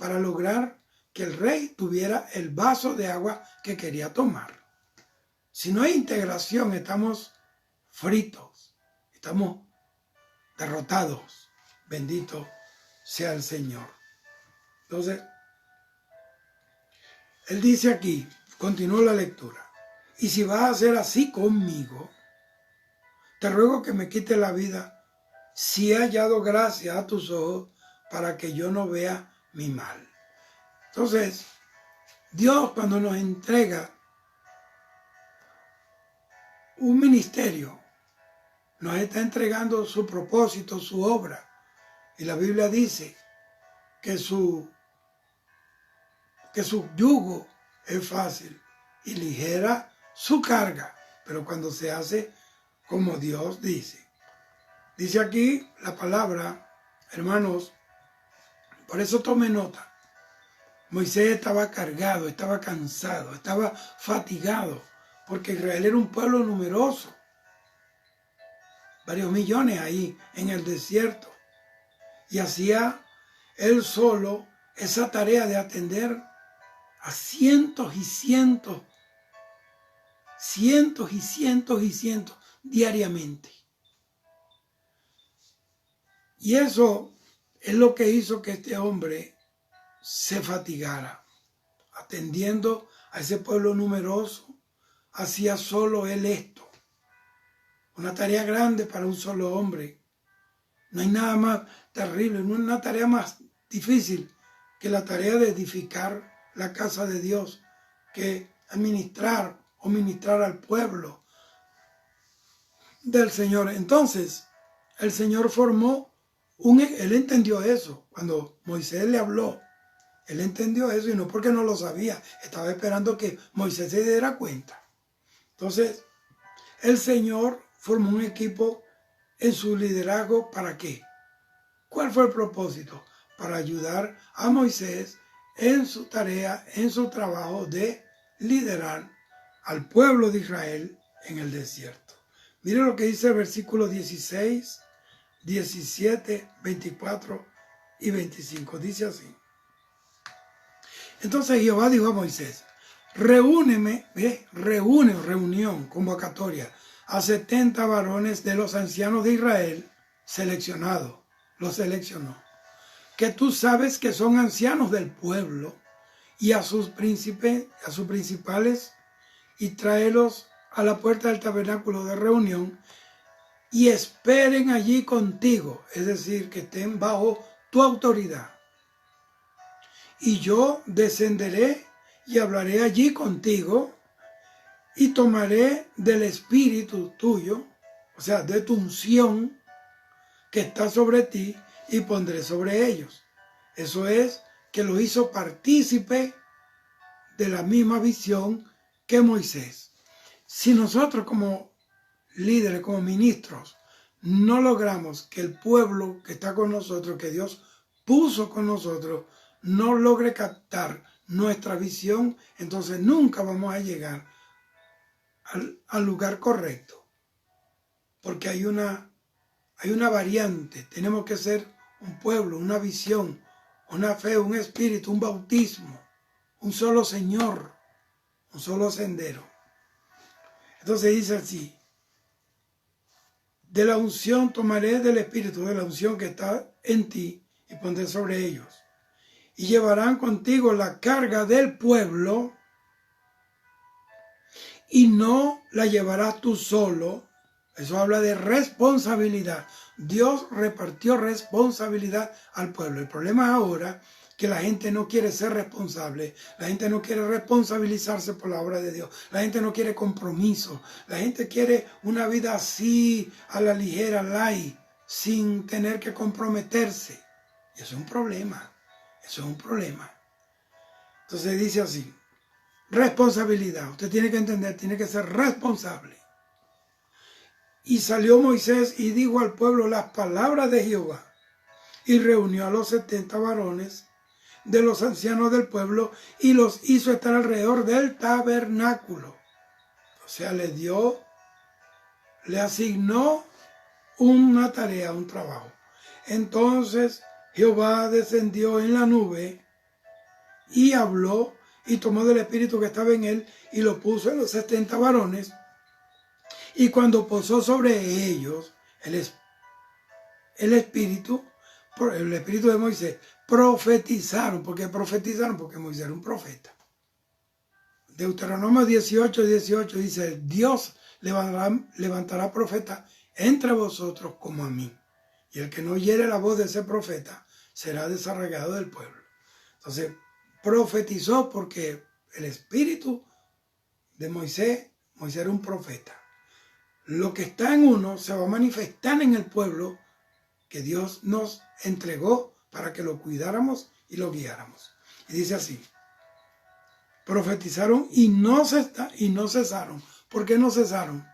para lograr que el rey tuviera el vaso de agua que quería tomar. Si no hay integración, estamos fritos, estamos derrotados. Bendito sea el Señor. Entonces, él dice aquí, continúa la lectura, y si vas a hacer así conmigo, te ruego que me quite la vida si he hallado gracia a tus ojos para que yo no vea mi mal. Entonces, Dios cuando nos entrega un ministerio, nos está entregando su propósito, su obra. Y la Biblia dice que su yugo es fácil y ligera su carga, pero cuando se hace como Dios dice. Dice aquí la palabra, hermanos, por eso tome nota. Moisés estaba cargado, estaba cansado, estaba fatigado, porque Israel era un pueblo numeroso, varios millones ahí en el desierto, y hacía él solo esa tarea de atender a cientos y cientos diariamente. Y eso es lo que hizo que este hombre se fatigara, atendiendo a ese pueblo numeroso. Hacía solo él esto. Una tarea grande para un solo hombre. No hay nada más terrible, no hay una tarea más difícil que la tarea de edificar la casa de Dios, que administrar o ministrar al pueblo del Señor. Entonces, el Señor formó él entendió eso. Cuando Moisés le habló, él entendió eso y no porque no lo sabía, estaba esperando que Moisés se diera cuenta. Entonces, el Señor formó un equipo en su liderazgo. ¿Para qué? ¿Cuál fue el propósito? Para ayudar a Moisés en su tarea, en su trabajo de liderar al pueblo de Israel en el desierto. Mire lo que dice el versículo 16, 17, 24 y 25. Dice así. Entonces Jehová dijo a Moisés, reunión, convocatoria, a 70 varones de los ancianos de Israel, seleccionados, los seleccionó, que tú sabes que son ancianos del pueblo, y a sus principales, y tráelos a la puerta del tabernáculo de reunión, y esperen allí contigo, es decir, que estén bajo tu autoridad. Y yo descenderé y hablaré allí contigo, y tomaré del espíritu tuyo, o sea, de tu unción que está sobre ti, y pondré sobre ellos. Eso es, que lo hizo partícipe de la misma visión que Moisés. Si nosotros como líderes, como ministros, no logramos que el pueblo que está con nosotros, que Dios puso con nosotros, no logre captar nuestra visión, entonces nunca vamos a llegar al lugar correcto. Porque hay una variante. Tenemos que ser un pueblo, una visión, una fe, un espíritu, un bautismo, un solo Señor, un solo sendero. Entonces dice así, de la unción tomaré del espíritu, de la unción que está en ti, y pondré sobre ellos. Y llevarán contigo la carga del pueblo, y no la llevarás tú solo. Eso habla de responsabilidad. Dios repartió responsabilidad al pueblo. El problema es ahora que la gente no quiere ser responsable. La gente no quiere responsabilizarse por la obra de Dios. La gente no quiere compromiso. La gente quiere una vida así, a la ligera, light, sin tener que comprometerse. Y eso es un problema. Eso es un problema. Entonces dice así, responsabilidad. Usted tiene que entender, tiene que ser responsable. Y salió Moisés y dijo al pueblo las palabras de Jehová, y reunió a los 70 varones de los ancianos del pueblo y los hizo estar alrededor del tabernáculo. O sea, le asignó una tarea, un trabajo. Entonces Jehová descendió en la nube y habló y tomó del espíritu que estaba en él y lo puso en los 70 varones. Y cuando posó sobre ellos el espíritu de Moisés, profetizaron. ¿Por qué profetizaron? Porque Moisés era un profeta. Deuteronomio 18:18 dice, Dios levantará profeta entre vosotros como a mí. Y el que no oyere la voz de ese profeta será desarraigado del pueblo. Entonces, profetizó porque el espíritu de Moisés era un profeta. Lo que está en uno se va a manifestar en el pueblo que Dios nos entregó para que lo cuidáramos y lo guiáramos. Y dice así, profetizaron y no cesaron. ¿Por qué no cesaron?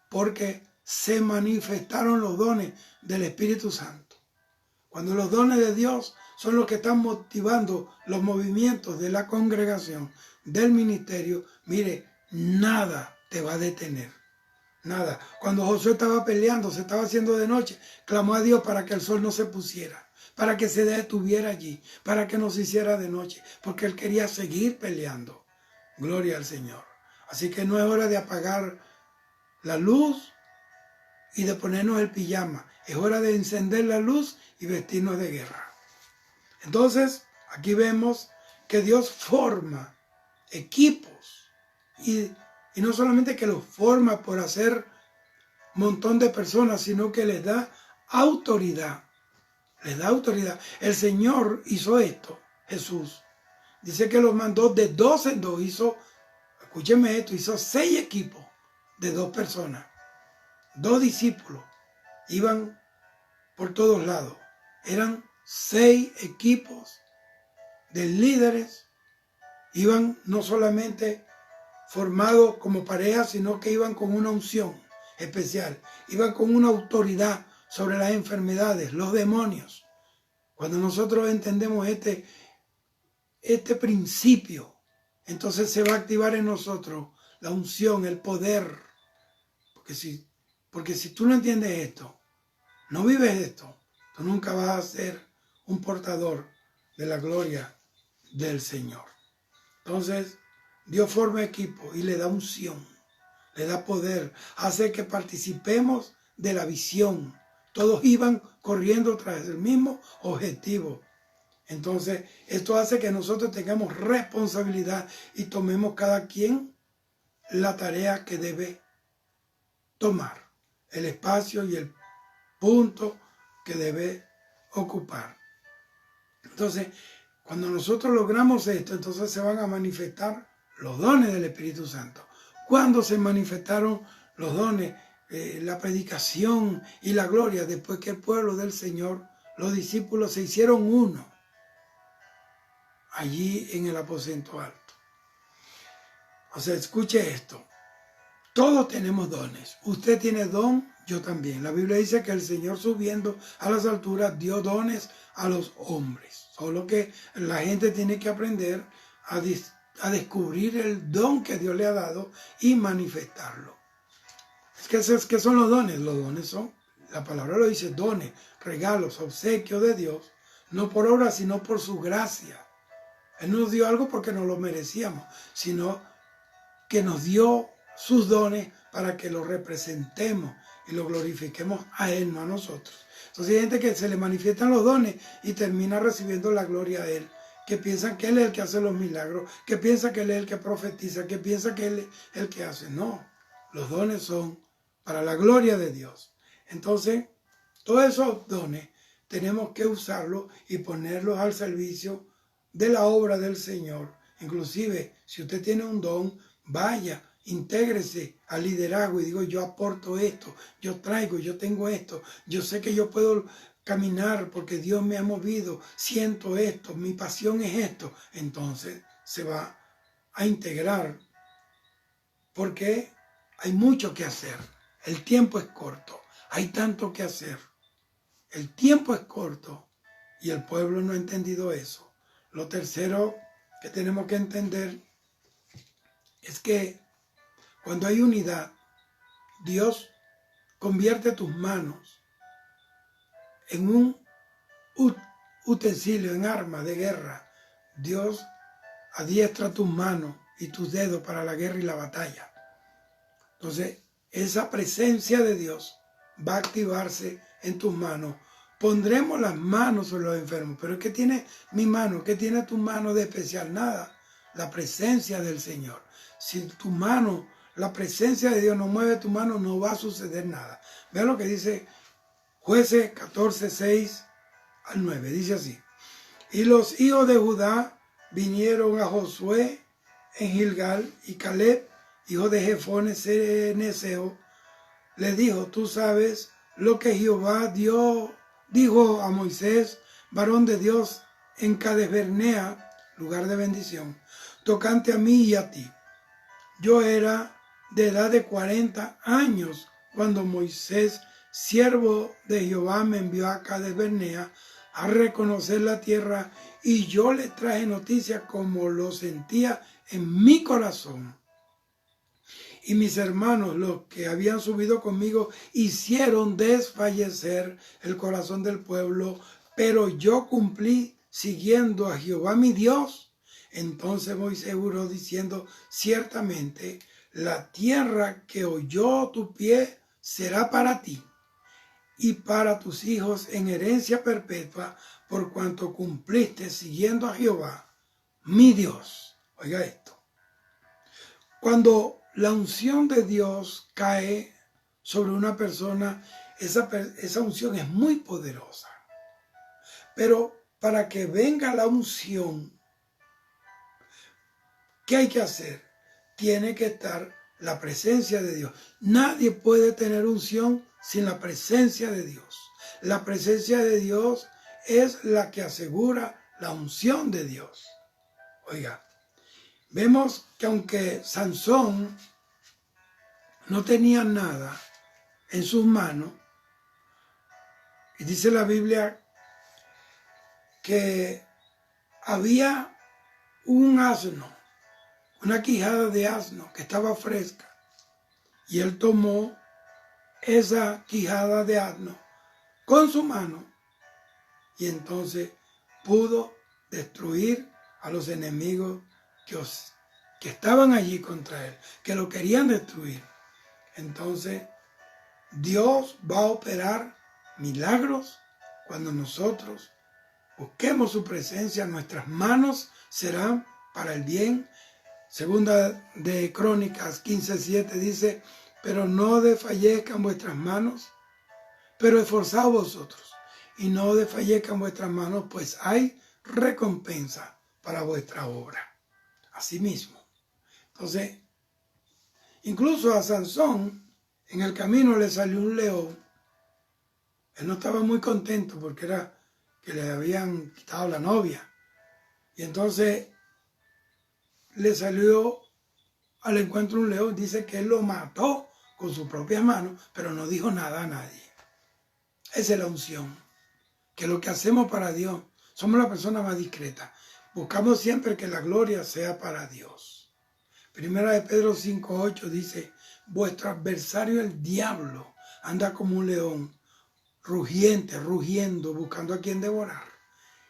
Porque se manifestaron los dones del Espíritu Santo. Cuando los dones de Dios son los que están motivando los movimientos de la congregación, del ministerio, mire, nada te va a detener. Nada. Cuando Josué estaba peleando, se estaba haciendo de noche, clamó a Dios para que el sol no se pusiera, para que se detuviera allí, para que no se hiciera de noche, porque él quería seguir peleando. Gloria al Señor. Así que no es hora de apagar la luz y de ponernos el pijama. Es hora de encender la luz y vestirnos de guerra. Entonces, aquí vemos que Dios forma equipos y no solamente que los forma por hacer un montón de personas, sino que les da autoridad. Les da autoridad. El Señor hizo esto, Jesús. Dice que los mandó de 2 en 2. Escúcheme esto, hizo 6 equipos de 2 personas. 2 discípulos. Iban por todos lados. Eran 6 equipos de líderes. Iban no solamente formados como pareja, sino que iban con una unción especial, iban con una autoridad sobre las enfermedades, los demonios. Cuando nosotros entendemos este principio, entonces se va a activar en nosotros la unción, el poder. Porque si tú no entiendes esto, no vives esto, tú nunca vas a ser un portador de la gloria del Señor. Entonces, Dios forma equipo y le da unción, le da poder, hace que participemos de la visión. Todos iban corriendo tras el mismo objetivo. Entonces, esto hace que nosotros tengamos responsabilidad y tomemos cada quien la tarea que debe tomar, el espacio y el punto que debe ocupar. Entonces, cuando nosotros logramos esto, entonces se van a manifestar los dones del Espíritu Santo. Cuando se manifestaron los dones, la predicación y la gloria, después que el pueblo del Señor, los discípulos se hicieron uno, allí en el aposento alto. O sea, escuche esto. Todos tenemos dones. Usted tiene don, yo también. La Biblia dice que el Señor, subiendo a las alturas, dio dones a los hombres. Solo que la gente tiene que aprender a descubrir el don que Dios le ha dado y manifestarlo. ¿Qué son los dones? Los dones son, la palabra lo dice, dones, regalos, obsequios de Dios, no por obra, sino por su gracia. Él nos dio algo porque no lo merecíamos, sino que nos dio sus dones para que lo representemos y lo glorifiquemos a Él, no a nosotros. Entonces hay gente que se le manifiestan los dones y termina recibiendo la gloria a Él, que piensan que Él es el que hace los milagros, que piensa que Él es el que profetiza, que piensa que Él es el que hace. No, los dones son para la gloria de Dios. Entonces, todos esos dones tenemos que usarlos y ponerlos al servicio de la obra del Señor. Inclusive, si usted tiene un don, vaya, intégrese al liderazgo y digo, yo aporto esto, yo traigo, yo tengo esto, yo sé que yo puedo caminar porque Dios me ha movido, siento esto, mi pasión es esto. Entonces se va a integrar porque hay mucho que hacer. El tiempo es corto. Hay tanto que hacer. El tiempo es corto y el pueblo no ha entendido eso. Lo tercero que tenemos que entender es que cuando hay unidad, Dios convierte tus manos en un utensilio, en arma de guerra. Dios adiestra tus manos y tus dedos para la guerra y la batalla. Entonces, esa presencia de Dios va a activarse en tus manos. Pondremos las manos sobre los enfermos. Pero ¿qué tiene mi mano? ¿Qué tiene tu mano de especial? Nada. La presencia del Señor. Si tu mano, la presencia de Dios no mueve tu mano, no va a suceder nada. Vean lo que dice Jueces 14, 6 al 9. Dice así. Y los hijos de Judá vinieron a Josué en Gilgal, y Caleb, hijo de Jefone Ceneseo, le dijo: tú sabes lo que Jehová dijo a Moisés, varón de Dios, en Cades Barnea, lugar de bendición, tocante a mí y a ti. Yo era de edad de 40 años cuando Moisés, siervo de Jehová, me envió a Cades Barnea a reconocer la tierra, y yo le traje noticia como lo sentía en mi corazón. Y mis hermanos, los que habían subido conmigo, hicieron desfallecer el corazón del pueblo, pero yo cumplí siguiendo a Jehová mi Dios. Entonces Moisés juró diciendo: ciertamente la tierra que oyó tu pie será para ti y para tus hijos en herencia perpetua, por cuanto cumpliste siguiendo a Jehová mi Dios. Oiga esto. Cuando la unción de Dios cae sobre una persona, esa unción es muy poderosa. Pero para que venga la unción, ¿qué hay que hacer? Tiene que estar la presencia de Dios. Nadie puede tener unción sin la presencia de Dios. La presencia de Dios es la que asegura la unción de Dios. Oiga, vemos que aunque Sansón no tenía nada en sus manos, y dice la Biblia que había un asno, una quijada de asno que estaba fresca, y él tomó esa quijada de asno con su mano y entonces pudo destruir a los enemigos que estaban allí contra él, que lo querían destruir. Entonces Dios va a operar milagros cuando nosotros busquemos su presencia. Nuestras manos serán para el bien. Segunda de Crónicas 15:7 dice: pero no desfallezcan vuestras manos, pero esforzaos vosotros, y no desfallezcan vuestras manos, pues hay recompensa para vuestra obra. Asimismo. Entonces, incluso a Sansón, en el camino le salió un león. Él no estaba muy contento porque era que le habían quitado la novia. Y entonces le salió al encuentro un león. Dice que él lo mató con sus propias manos, pero no dijo nada a nadie. Esa es la unción. Que lo que hacemos para Dios, somos la persona más discreta. Buscamos siempre que la gloria sea para Dios. Primera de Pedro 5:8 dice: vuestro adversario el diablo anda como un león, rugiente, rugiendo, buscando a quien devorar.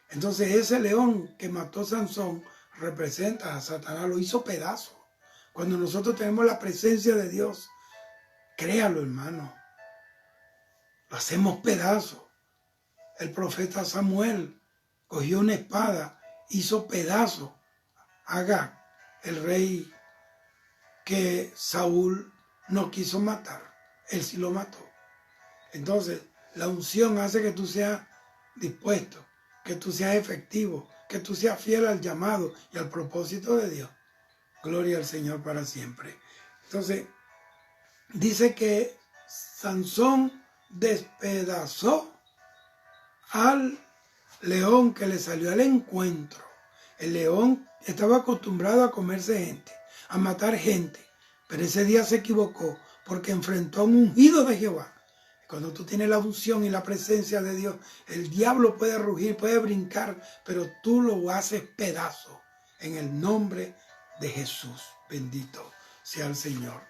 Entonces ese león que mató a Sansón representa a Satanás, lo hizo pedazo. Cuando nosotros tenemos la presencia de Dios, créalo, hermano, lo hacemos pedazo. El profeta Samuel cogió una espada, hizo pedazo a Agag, el rey que Saúl no quiso matar. Él sí lo mató. Entonces, la unción hace que tú seas dispuesto, que tú seas efectivo, que tú seas fiel al llamado y al propósito de Dios. Gloria al Señor para siempre. Entonces, dice que Sansón despedazó al león que le salió al encuentro. El león estaba acostumbrado a comerse gente, a matar gente, pero ese día se equivocó porque enfrentó a un ungido de Jehová. Cuando tú tienes la unción y la presencia de Dios, el diablo puede rugir, puede brincar, pero tú lo haces pedazo en el nombre de Jesús. Bendito sea el Señor.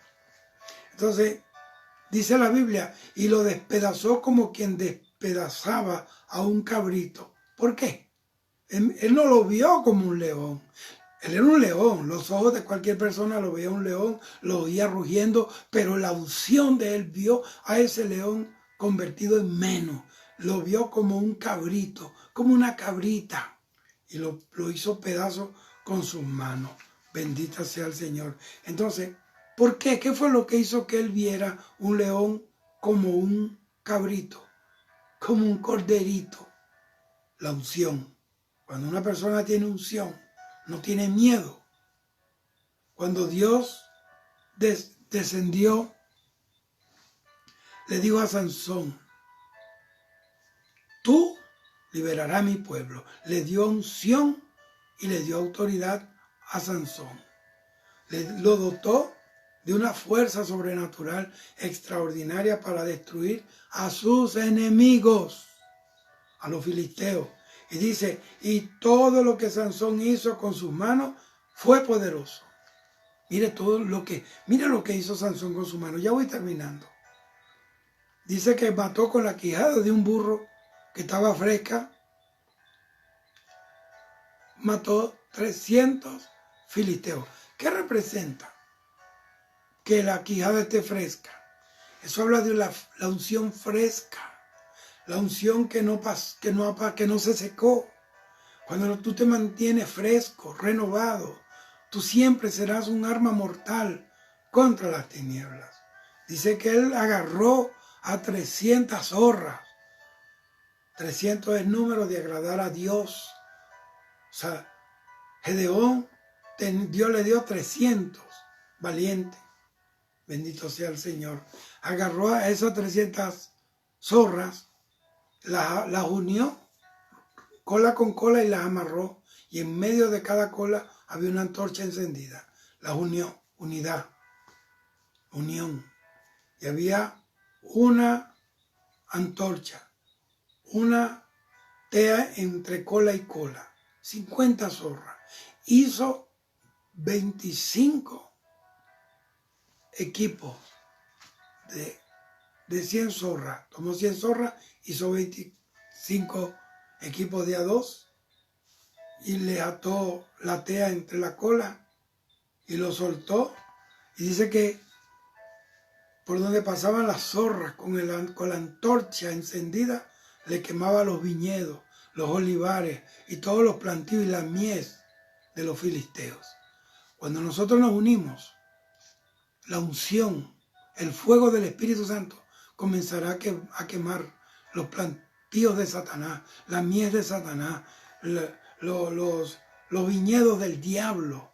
Entonces, dice la Biblia, y lo despedazó como quien despedazaba a un cabrito. ¿Por qué? Él no lo vio como un león. Él era un león. Los ojos de cualquier persona lo veía un león, lo oía rugiendo, pero la unción de él vio a ese león convertido en menos. Lo vio como un cabrito, como una cabrita. Y lo hizo pedazo con sus manos. Bendita sea el Señor. Entonces, ¿por qué? ¿Qué fue lo que hizo que él viera un león como un cabrito, como un corderito? La unción. Cuando una persona tiene unción, no tiene miedo. Cuando Dios descendió, le dijo a Sansón, tú liberarás a mi pueblo. Le dio unción y le dio autoridad a Sansón. Lo dotó de una fuerza sobrenatural extraordinaria para destruir a sus enemigos, a los filisteos. Y dice, y todo lo que Sansón hizo con sus manos fue poderoso. Mire lo que hizo Sansón con sus manos. Ya voy terminando. Dice que mató con la quijada de un burro que estaba fresca. Mató 300 filisteos. ¿Qué representa? Que la quijada esté fresca. Eso habla de la unción fresca. La unción que no se secó. Cuando tú te mantienes fresco, renovado, tú siempre serás un arma mortal contra las tinieblas. Dice que él agarró a 300 zorras. 300 es el número de agradar a Dios. O sea, Gedeón, Dios le dio 300 valientes. Bendito sea el Señor. Agarró a esas 300 zorras, las unió cola con cola y las amarró. Y en medio de cada cola había una antorcha encendida. Las unió, unidad, unión. Y había una antorcha, una tea entre cola y cola. 50 zorras. Hizo 25 equipos de 100 zorras. Tomó 100 zorras, hizo 25 equipos de A2 y le ató la tea entre la cola y lo soltó. Y dice que por donde pasaban las zorras con la antorcha encendida, le quemaba los viñedos, los olivares y todos los plantíos y la mies de los filisteos. Cuando nosotros nos unimos, la unción, el fuego del Espíritu Santo comenzará a quemar los plantíos de Satanás, la mies de Satanás, los viñedos del diablo,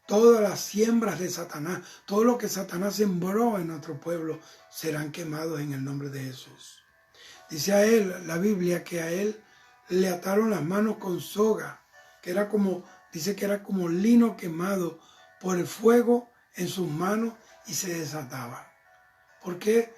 todas las siembras de Satanás, todo lo que Satanás sembró en nuestro pueblo serán quemados en el nombre de Jesús. Dice a él, la Biblia, que a él le ataron las manos con soga, que era como, dice que era como lino quemado por el fuego en sus manos y se desataba. ¿Por qué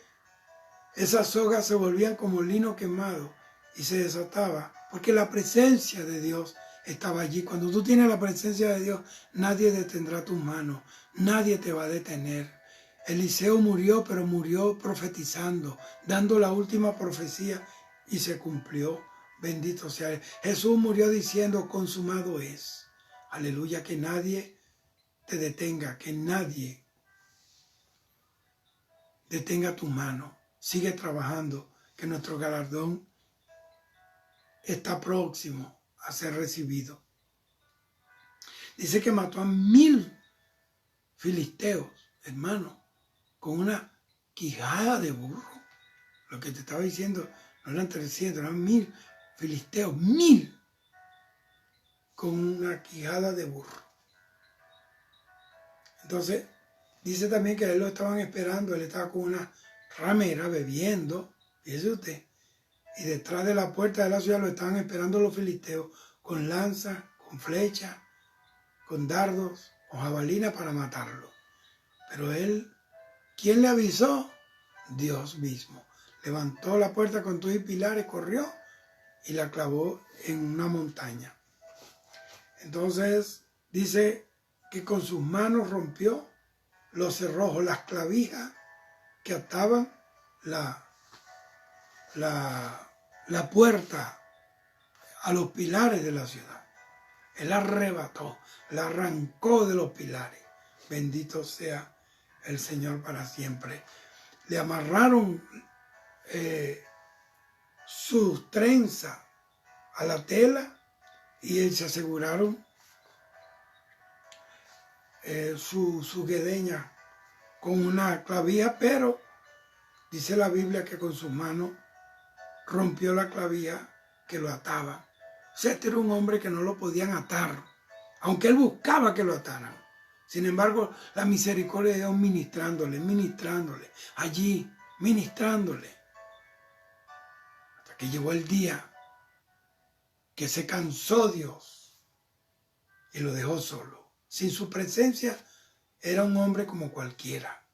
esas sogas se volvían como lino quemado y se desataba? Porque la presencia de Dios estaba allí. Cuando tú tienes la presencia de Dios, nadie detendrá tus manos, nadie te va a detener. Eliseo murió, pero murió profetizando, dando la última profecía y se cumplió. Bendito sea él. Jesús murió diciendo, consumado es. Aleluya, que nadie te detenga, que nadie detenga tu mano. Sigue trabajando, que nuestro galardón está próximo a ser recibido. Dice que mató a 1000 filisteos, hermano, con una quijada de burro. Lo que te estaba diciendo no eran 300, eran 1000 filisteos, 1000 con una quijada de burro. Entonces, dice también que a él lo estaban esperando, él estaba con una ramera bebiendo, fíjese usted, y detrás de la puerta de la ciudad lo estaban esperando los filisteos con lanzas, con flechas, con dardos, con jabalinas para matarlo. Pero él ¿Quién le avisó? Dios mismo. Levantó la puerta con tus pilares, corrió y la clavó en una montaña. Entonces dice que con sus manos rompió los cerrojos, las clavijas que ataban la puerta a los pilares de la ciudad. Él arrebató, la arrancó de los pilares. Bendito sea el Señor para siempre. Le amarraron sus trenzas a la tela y se aseguraron su guedeña con una clavija, pero dice la Biblia que con sus manos rompió la clavija que lo ataba. O sea, este era un hombre que no lo podían atar, aunque él buscaba que lo ataran. Sin embargo, la misericordia de Dios ministrándole, allí, ministrándole. Hasta que llegó el día que se cansó Dios y lo dejó solo. Sin su presencia era un hombre como cualquiera.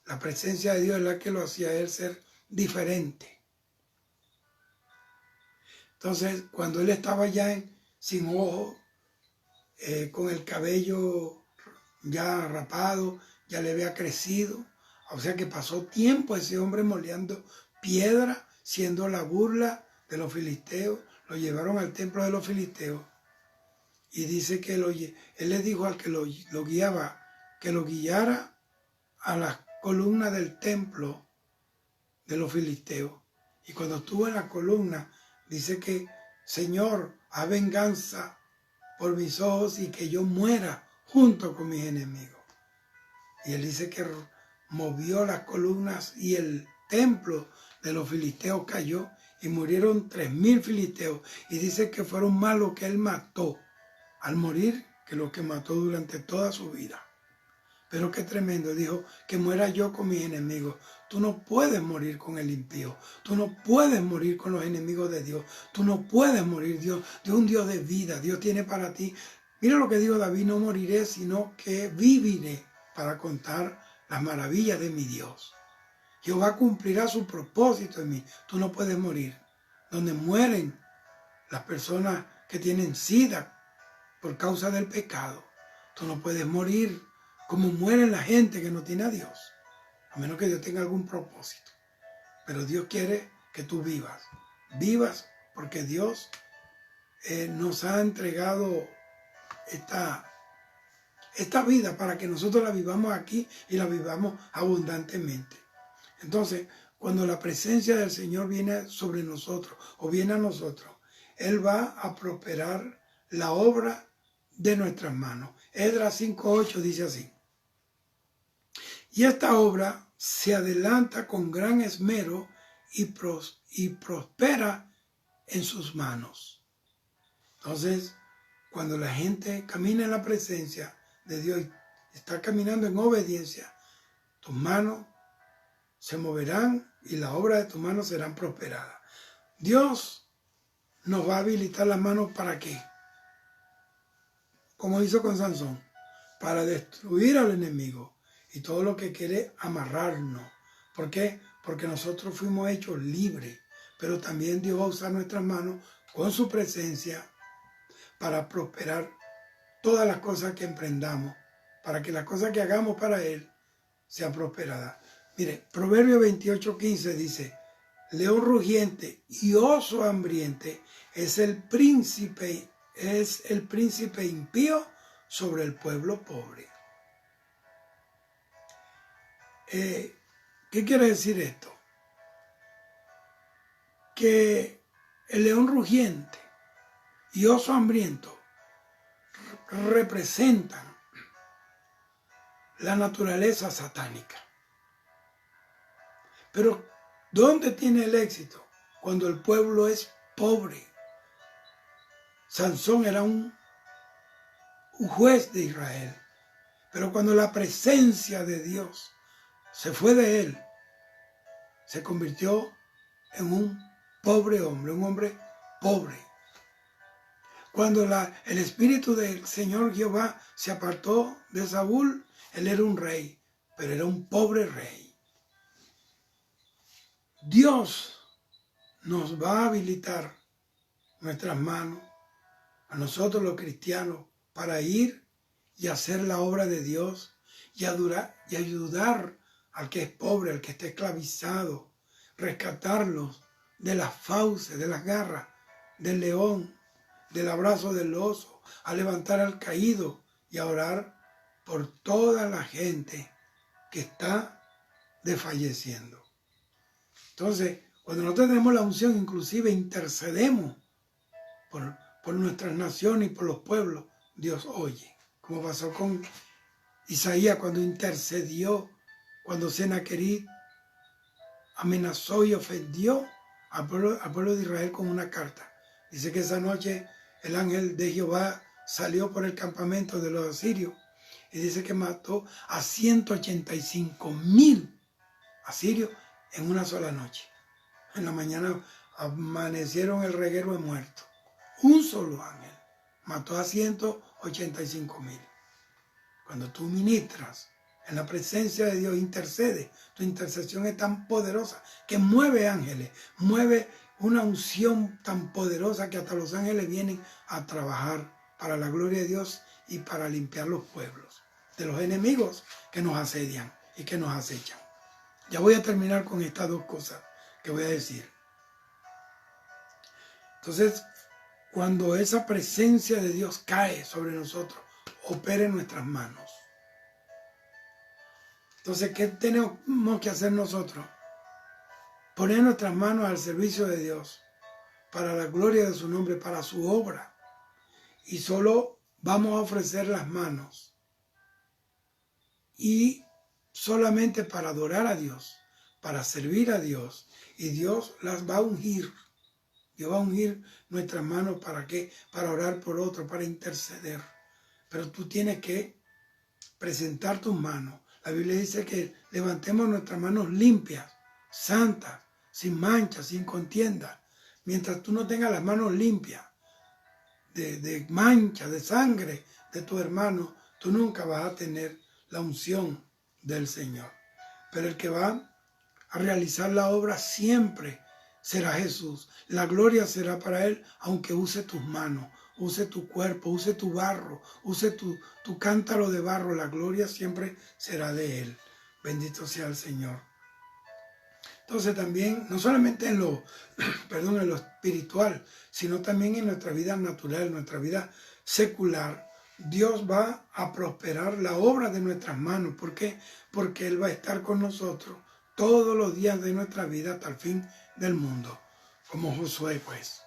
La presencia de Dios es la que lo hacía a él ser diferente. Entonces, cuando él estaba ya sin ojos, con el cabello ya rapado, ya le había crecido, o sea que pasó tiempo ese hombre moleando piedra, siendo la burla de los filisteos. Lo llevaron al templo de los filisteos y dice que él le dijo al que lo guiaba que lo guiara a las columnas del templo de los filisteos. Y cuando estuvo en la columna, dice que, Señor, haz venganza por mis ojos y que yo muera junto con mis enemigos. Y él dice que movió las columnas y el templo de los filisteos cayó y murieron 3,000 filisteos. Y dice que fueron más los que él mató al morir que los que mató durante toda su vida. Pero qué tremendo, dijo, que muera yo con mis enemigos. Tú no puedes morir con el impío. Tú no puedes morir con los enemigos de Dios. Tú no puedes morir, Dios es un Dios de vida. Dios tiene para ti. Mira lo que dijo David, no moriré, sino que viviré para contar las maravillas de mi Dios. Jehová cumplirá su propósito en mí. Tú no puedes morir. Donde mueren las personas que tienen sida por causa del pecado, tú no puedes morir como muere la gente que no tiene a Dios, a menos que Dios tenga algún propósito. Pero Dios quiere que tú vivas porque Dios nos ha entregado esta vida para que nosotros la vivamos aquí y la vivamos abundantemente. Entonces, cuando la presencia del Señor viene sobre nosotros o viene a nosotros, Él va a prosperar la obra de nuestras manos. Esdras 5:8 dice así: y esta obra se adelanta con gran esmero y prospera en sus manos. Entonces, cuando la gente camina en la presencia de Dios y está caminando en obediencia, tus manos se moverán y la obra de tus manos serán prosperadas. Dios nos va a habilitar las manos ¿para qué? Como hizo con Sansón, para destruir al enemigo y todo lo que quiere amarrarnos. ¿Por qué? Porque nosotros fuimos hechos libres, pero también Dios va a usar nuestras manos con su presencia para prosperar todas las cosas que emprendamos, para que las cosas que hagamos para Él sean prosperadas. Mire, Proverbio 28:15 dice: león rugiente y oso hambriente es el príncipe impío sobre el pueblo pobre. ¿Qué quiere decir esto? Que el león rugiente y oso hambriento representan la naturaleza satánica. Pero ¿dónde tiene el éxito? Cuando el pueblo es pobre. Sansón era un juez de Israel, pero cuando la presencia de Dios se fue de él, se convirtió en un pobre hombre, un hombre pobre. Cuando el espíritu del Señor Jehová se apartó de Saúl, él era un rey, pero era un pobre rey. Dios nos va a habilitar nuestras manos, a nosotros los cristianos, para ir y hacer la obra de Dios y ayudar al que es pobre, al que está esclavizado, rescatarlos de las fauces, de las garras del león, del abrazo del oso, a levantar al caído y a orar por toda la gente que está desfalleciendo. Entonces, cuando nosotros tenemos la unción, inclusive intercedemos por nuestras naciones y por los pueblos, Dios oye. Como pasó con Isaías cuando intercedió, cuando Senaquerib amenazó y ofendió al pueblo de Israel con una carta. Dice que esa noche el ángel de Jehová salió por el campamento de los asirios y dice que mató a 185,000 asirios en una sola noche. En la mañana amanecieron el reguero de muertos. Un solo ángel mató a 185,000. Cuando tú ministras en la presencia de Dios, intercede, tu intercesión es tan poderosa que mueve ángeles, mueve una unción tan poderosa que hasta los ángeles vienen a trabajar para la gloria de Dios y para limpiar los pueblos de los enemigos que nos asedian y que nos acechan. Ya voy a terminar con estas dos cosas que voy a decir. Entonces, cuando esa presencia de Dios cae sobre nosotros, opera en nuestras manos. Entonces, ¿qué tenemos que hacer nosotros? Poner nuestras manos al servicio de Dios, para la gloria de su nombre, para su obra. Y solo vamos a ofrecer las manos. Y solamente para adorar a Dios, para servir a Dios. Y Dios las va a ungir. Dios va a ungir nuestras manos, ¿para qué? Para orar por otro, para interceder. Pero tú tienes que presentar tus manos. La Biblia dice que levantemos nuestras manos limpias, santas, sin mancha, sin contienda. Mientras tú no tengas las manos limpias de mancha, de sangre de tu hermano, tú nunca vas a tener la unción del Señor. Pero el que va a realizar la obra siempre será Jesús. La gloria será para Él, aunque use tus manos, use tu cuerpo, use tu barro, use tu cántaro de barro. La gloria siempre será de Él. Bendito sea el Señor. Entonces también, no solamente en lo espiritual, sino también en nuestra vida natural, en nuestra vida secular, Dios va a prosperar la obra de nuestras manos. ¿Por qué? Porque Él va a estar con nosotros todos los días de nuestra vida hasta el fin del mundo. Como Josué, pues,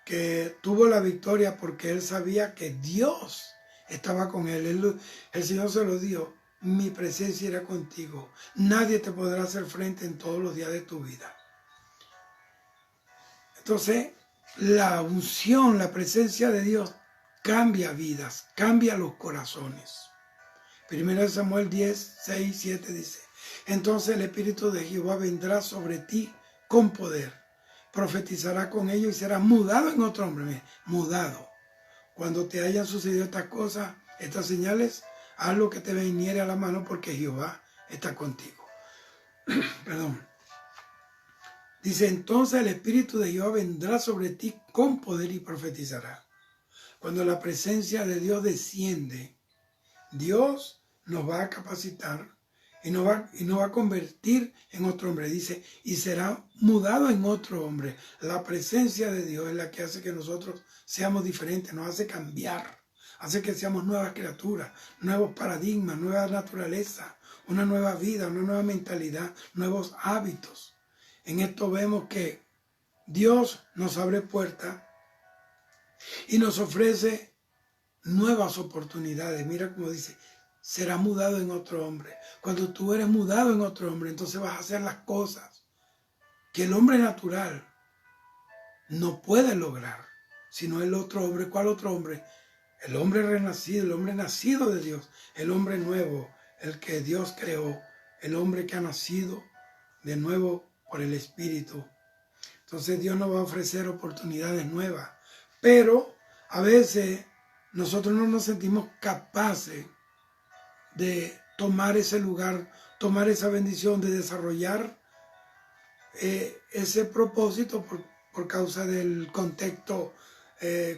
que tuvo la victoria porque él sabía que Dios estaba con él. El Señor se lo dijo: mi presencia irá contigo. Nadie te podrá hacer frente en todos los días de tu vida. Entonces, la unción, la presencia de Dios cambia vidas, cambia los corazones. 1 Samuel 10, 6, 7 dice: entonces el Espíritu de Jehová vendrá sobre ti con poder. Profetizará con ellos y serás mudado en otro hombre. Mira, mudado. Cuando te hayan sucedido estas cosas, estas señales, haz lo que te viniere a la mano, porque Jehová está contigo. Perdón. Dice: entonces el Espíritu de Jehová vendrá sobre ti con poder y profetizará. Cuando la presencia de Dios desciende, Dios nos va a capacitar y nos va a convertir en otro hombre. Dice: y será mudado en otro hombre. La presencia de Dios es la que hace que nosotros seamos diferentes, nos hace cambiar, hace que seamos nuevas criaturas, nuevos paradigmas, nueva naturaleza, una nueva vida, una nueva mentalidad, nuevos hábitos. En esto vemos que Dios nos abre puertas y nos ofrece nuevas oportunidades. Mira cómo dice: será mudado en otro hombre. Cuando tú eres mudado en otro hombre, entonces vas a hacer las cosas que el hombre natural no puede lograr, sino el otro hombre. ¿Cuál otro hombre? El hombre renacido, el hombre nacido de Dios, el hombre nuevo, el que Dios creó, el hombre que ha nacido de nuevo por el Espíritu. Entonces Dios nos va a ofrecer oportunidades nuevas, pero a veces nosotros no nos sentimos capaces de tomar ese lugar, tomar esa bendición de desarrollar ese propósito por causa del contexto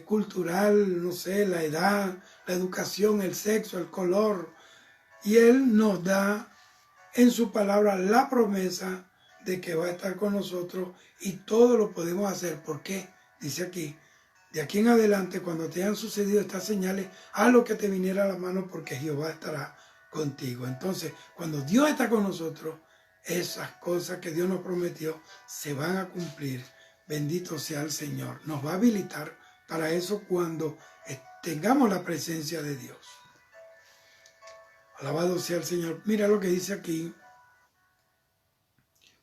cultural, no sé, la edad, la educación, el sexo, el color. Y Él nos da en su palabra la promesa de que va a estar con nosotros y todo lo podemos hacer. ¿Por qué? Dice aquí, de aquí en adelante, cuando te hayan sucedido estas señales, haz lo que te viniera a la mano porque Jehová estará contigo. Entonces, cuando Dios está con nosotros, esas cosas que Dios nos prometió se van a cumplir. Bendito sea el Señor. Nos va a habilitar para eso cuando tengamos la presencia de Dios. Alabado sea el Señor. Mira lo que dice aquí.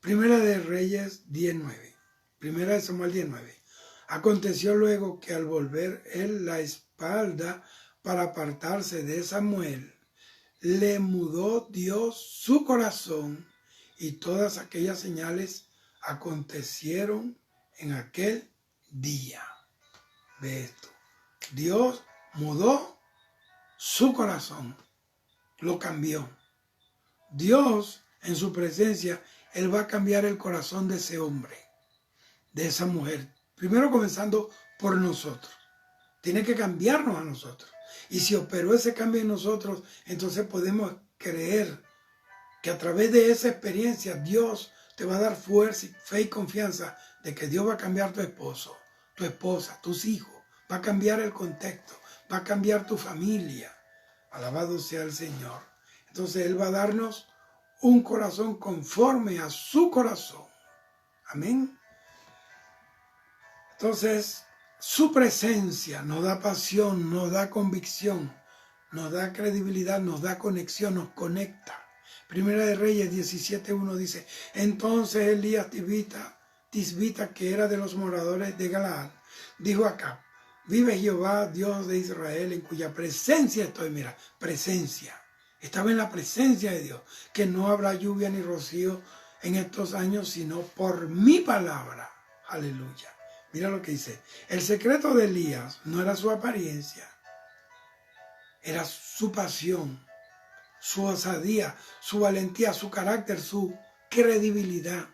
Primera de Reyes 19. Primera de Samuel 19. Aconteció luego que al volver él la espalda para apartarse de Samuel, le mudó Dios su corazón y todas aquellas señales acontecieron en aquel día. Ve esto. Dios mudó su corazón. Lo cambió. Dios, en su presencia, Él va a cambiar el corazón de ese hombre, de esa mujer. Primero comenzando por nosotros. Tiene que cambiarnos a nosotros. Y si operó ese cambio en nosotros, entonces podemos creer que a través de esa experiencia Dios te va a dar fuerza, fe y confianza de que Dios va a cambiar tu esposo, tu esposa, tus hijos. Va a cambiar el contexto, va a cambiar tu familia. Alabado sea el Señor. Entonces Él va a darnos un corazón conforme a su corazón. Amén. Entonces, su presencia nos da pasión, nos da convicción, nos da credibilidad, nos da conexión, nos conecta. Primera de Reyes 17:1 dice, entonces Elías Tisbita, que era de los moradores de Galaad, dijo a Acab, vive Jehová, Dios de Israel, en cuya presencia estoy. Mira, presencia. Estaba en la presencia de Dios, que no habrá lluvia ni rocío en estos años, sino por mi palabra. Aleluya. Mira lo que dice. El secreto de Elías no era su apariencia, era su pasión, su osadía, su valentía, su carácter, su credibilidad,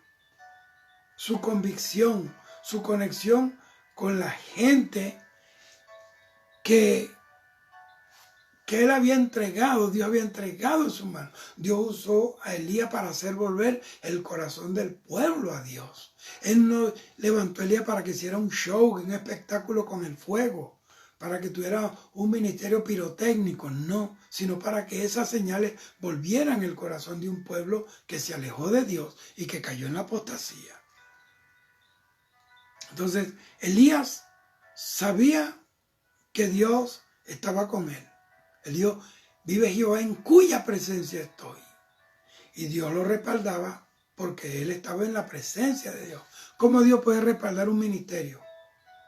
su convicción, su conexión con la gente que él había entregado, Dios había entregado en su mano. Dios usó a Elías para hacer volver el corazón del pueblo a Dios. Él no levantó a Elías para que hiciera un show, un espectáculo con el fuego, para que tuviera un ministerio pirotécnico, no, sino para que esas señales volvieran el corazón de un pueblo que se alejó de Dios y que cayó en la apostasía. Entonces, Elías sabía que Dios estaba con él. Él dijo, vive Jehová en cuya presencia estoy. Y Dios lo respaldaba porque él estaba en la presencia de Dios. ¿Cómo Dios puede respaldar un ministerio?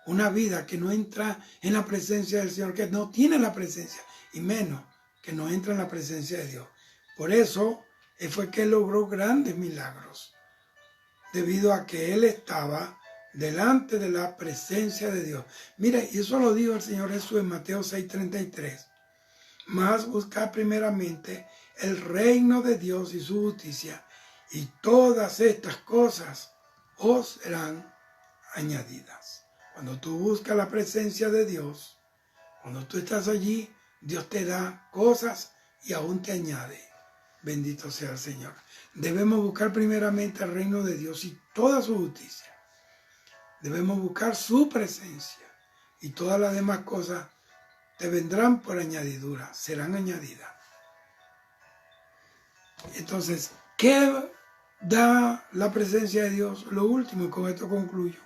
Una vida que no entra en la presencia del Señor, que no tiene la presencia, y menos que no entra en la presencia de Dios. Por eso fue que él logró grandes milagros, debido a que él estaba delante de la presencia de Dios. Mira, y eso lo dijo el Señor Jesús en Mateo 6:33. Mas buscad primeramente el reino de Dios y su justicia, y todas estas cosas os serán añadidas. Cuando tú buscas la presencia de Dios, cuando tú estás allí, Dios te da cosas y aún te añade. Bendito sea el Señor. Debemos buscar primeramente el reino de Dios y toda su justicia. Debemos buscar su presencia y todas las demás cosas te vendrán por añadidura, serán añadidas. Entonces, ¿qué da la presencia de Dios? Lo último, y con esto concluyo,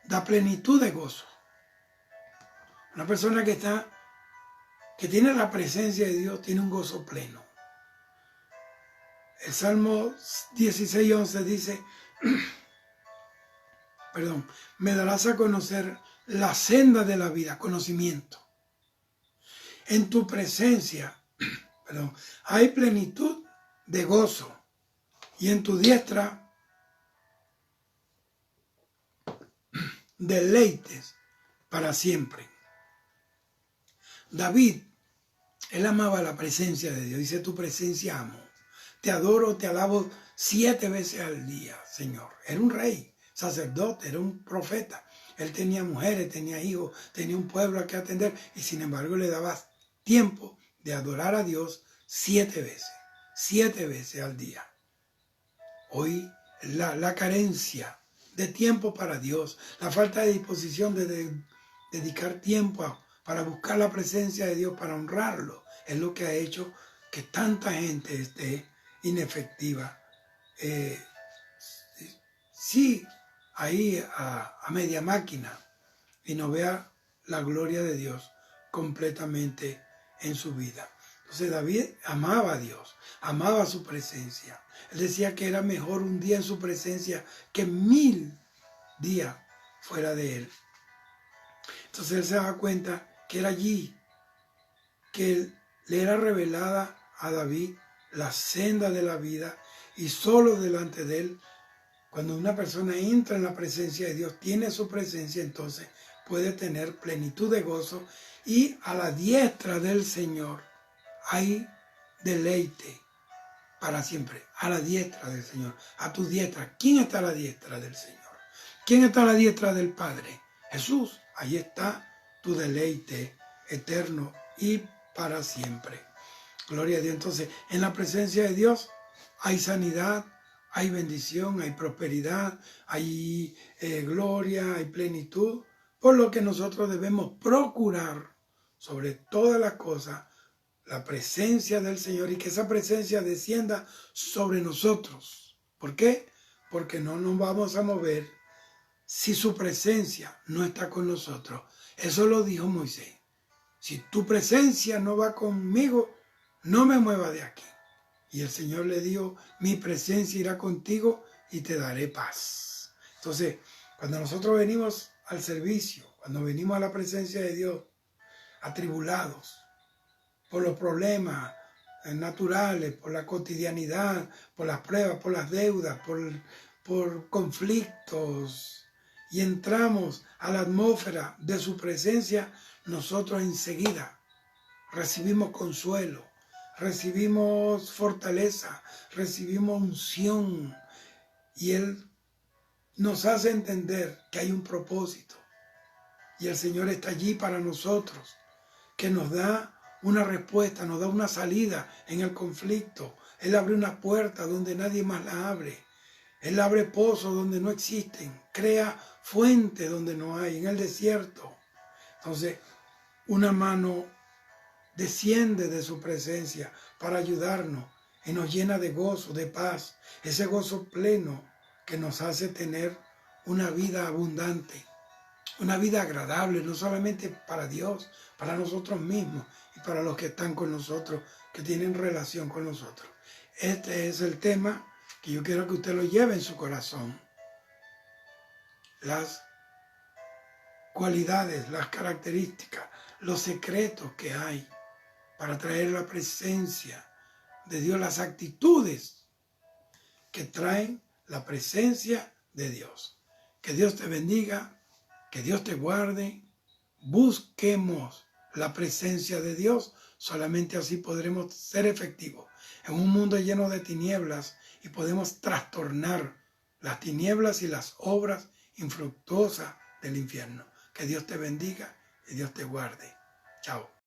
da plenitud de gozo. Una persona que tiene la presencia de Dios tiene un gozo pleno. El Salmo 16:11 dice, me darás a conocer la senda de la vida, conocimiento. En tu presencia, hay plenitud de gozo, y en tu diestra deleites para siempre. David, Él amaba la presencia de Dios. Dice, tu presencia amo. Te adoro, te alabo 7 veces al día, Señor. Era un rey, sacerdote, era un profeta. Él tenía mujeres, tenía hijos, tenía un pueblo a que atender. Y sin embargo le daba tiempo de adorar a Dios 7 veces. 7 veces al día. Hoy la carencia de tiempo para Dios, la falta de disposición de dedicar tiempo para buscar la presencia de Dios, para honrarlo, es lo que ha hecho que tanta gente esté inefectiva. Sí, ahí a media máquina y no vea la gloria de Dios completamente en su vida. Entonces David amaba a Dios, amaba su presencia. Él decía que era mejor un día en su presencia que 1000 días fuera de él. Entonces él se daba cuenta que era allí que le era revelada a David la senda de la vida, y solo delante de él, cuando una persona entra en la presencia de Dios, tiene su presencia, entonces puede tener plenitud de gozo, y a la diestra del Señor hay deleite para siempre. A la diestra del Señor, a tu diestra. ¿Quién está a la diestra del Señor? ¿Quién está a la diestra del Padre? Jesús. Ahí está tu deleite eterno y para siempre. Gloria a Dios. Entonces, en la presencia de Dios hay sanidad, hay bendición, hay prosperidad, hay gloria, hay plenitud, por lo que nosotros debemos procurar sobre todas las cosas la presencia del Señor, y que esa presencia descienda sobre nosotros. ¿Por qué? Porque no nos vamos a mover si su presencia no está con nosotros. Eso lo dijo Moisés. Si tu presencia no va conmigo, no me mueva de aquí. Y el Señor le dijo, mi presencia irá contigo y te daré paz. Entonces, cuando nosotros venimos al servicio, cuando venimos a la presencia de Dios, atribulados por los problemas naturales, por la cotidianidad, por las pruebas, por las deudas, por conflictos, y entramos a la atmósfera de su presencia, nosotros enseguida recibimos consuelo, recibimos fortaleza, recibimos unción, y Él nos hace entender que hay un propósito, y el Señor está allí para nosotros, que nos da una respuesta, nos da una salida en el conflicto. Él abre una puerta donde nadie más la abre. Él abre pozos donde no existen, crea fuentes donde no hay, en el desierto. Entonces, una mano desciende de su presencia para ayudarnos y nos llena de gozo, de paz, ese gozo pleno que nos hace tener una vida abundante, una vida agradable, no solamente para Dios, para nosotros mismos y para los que están con nosotros, que tienen relación con nosotros. Este es el tema que yo quiero que usted lo lleve en su corazón. Las cualidades, las características, los secretos que hay para traer la presencia de Dios, las actitudes que traen la presencia de Dios. Que Dios te bendiga, que Dios te guarde. Busquemos la presencia de Dios, solamente así podremos ser efectivos en un mundo lleno de tinieblas, y podemos trastornar las tinieblas y las obras infructuosas del infierno. Que Dios te bendiga y Dios te guarde. Chao.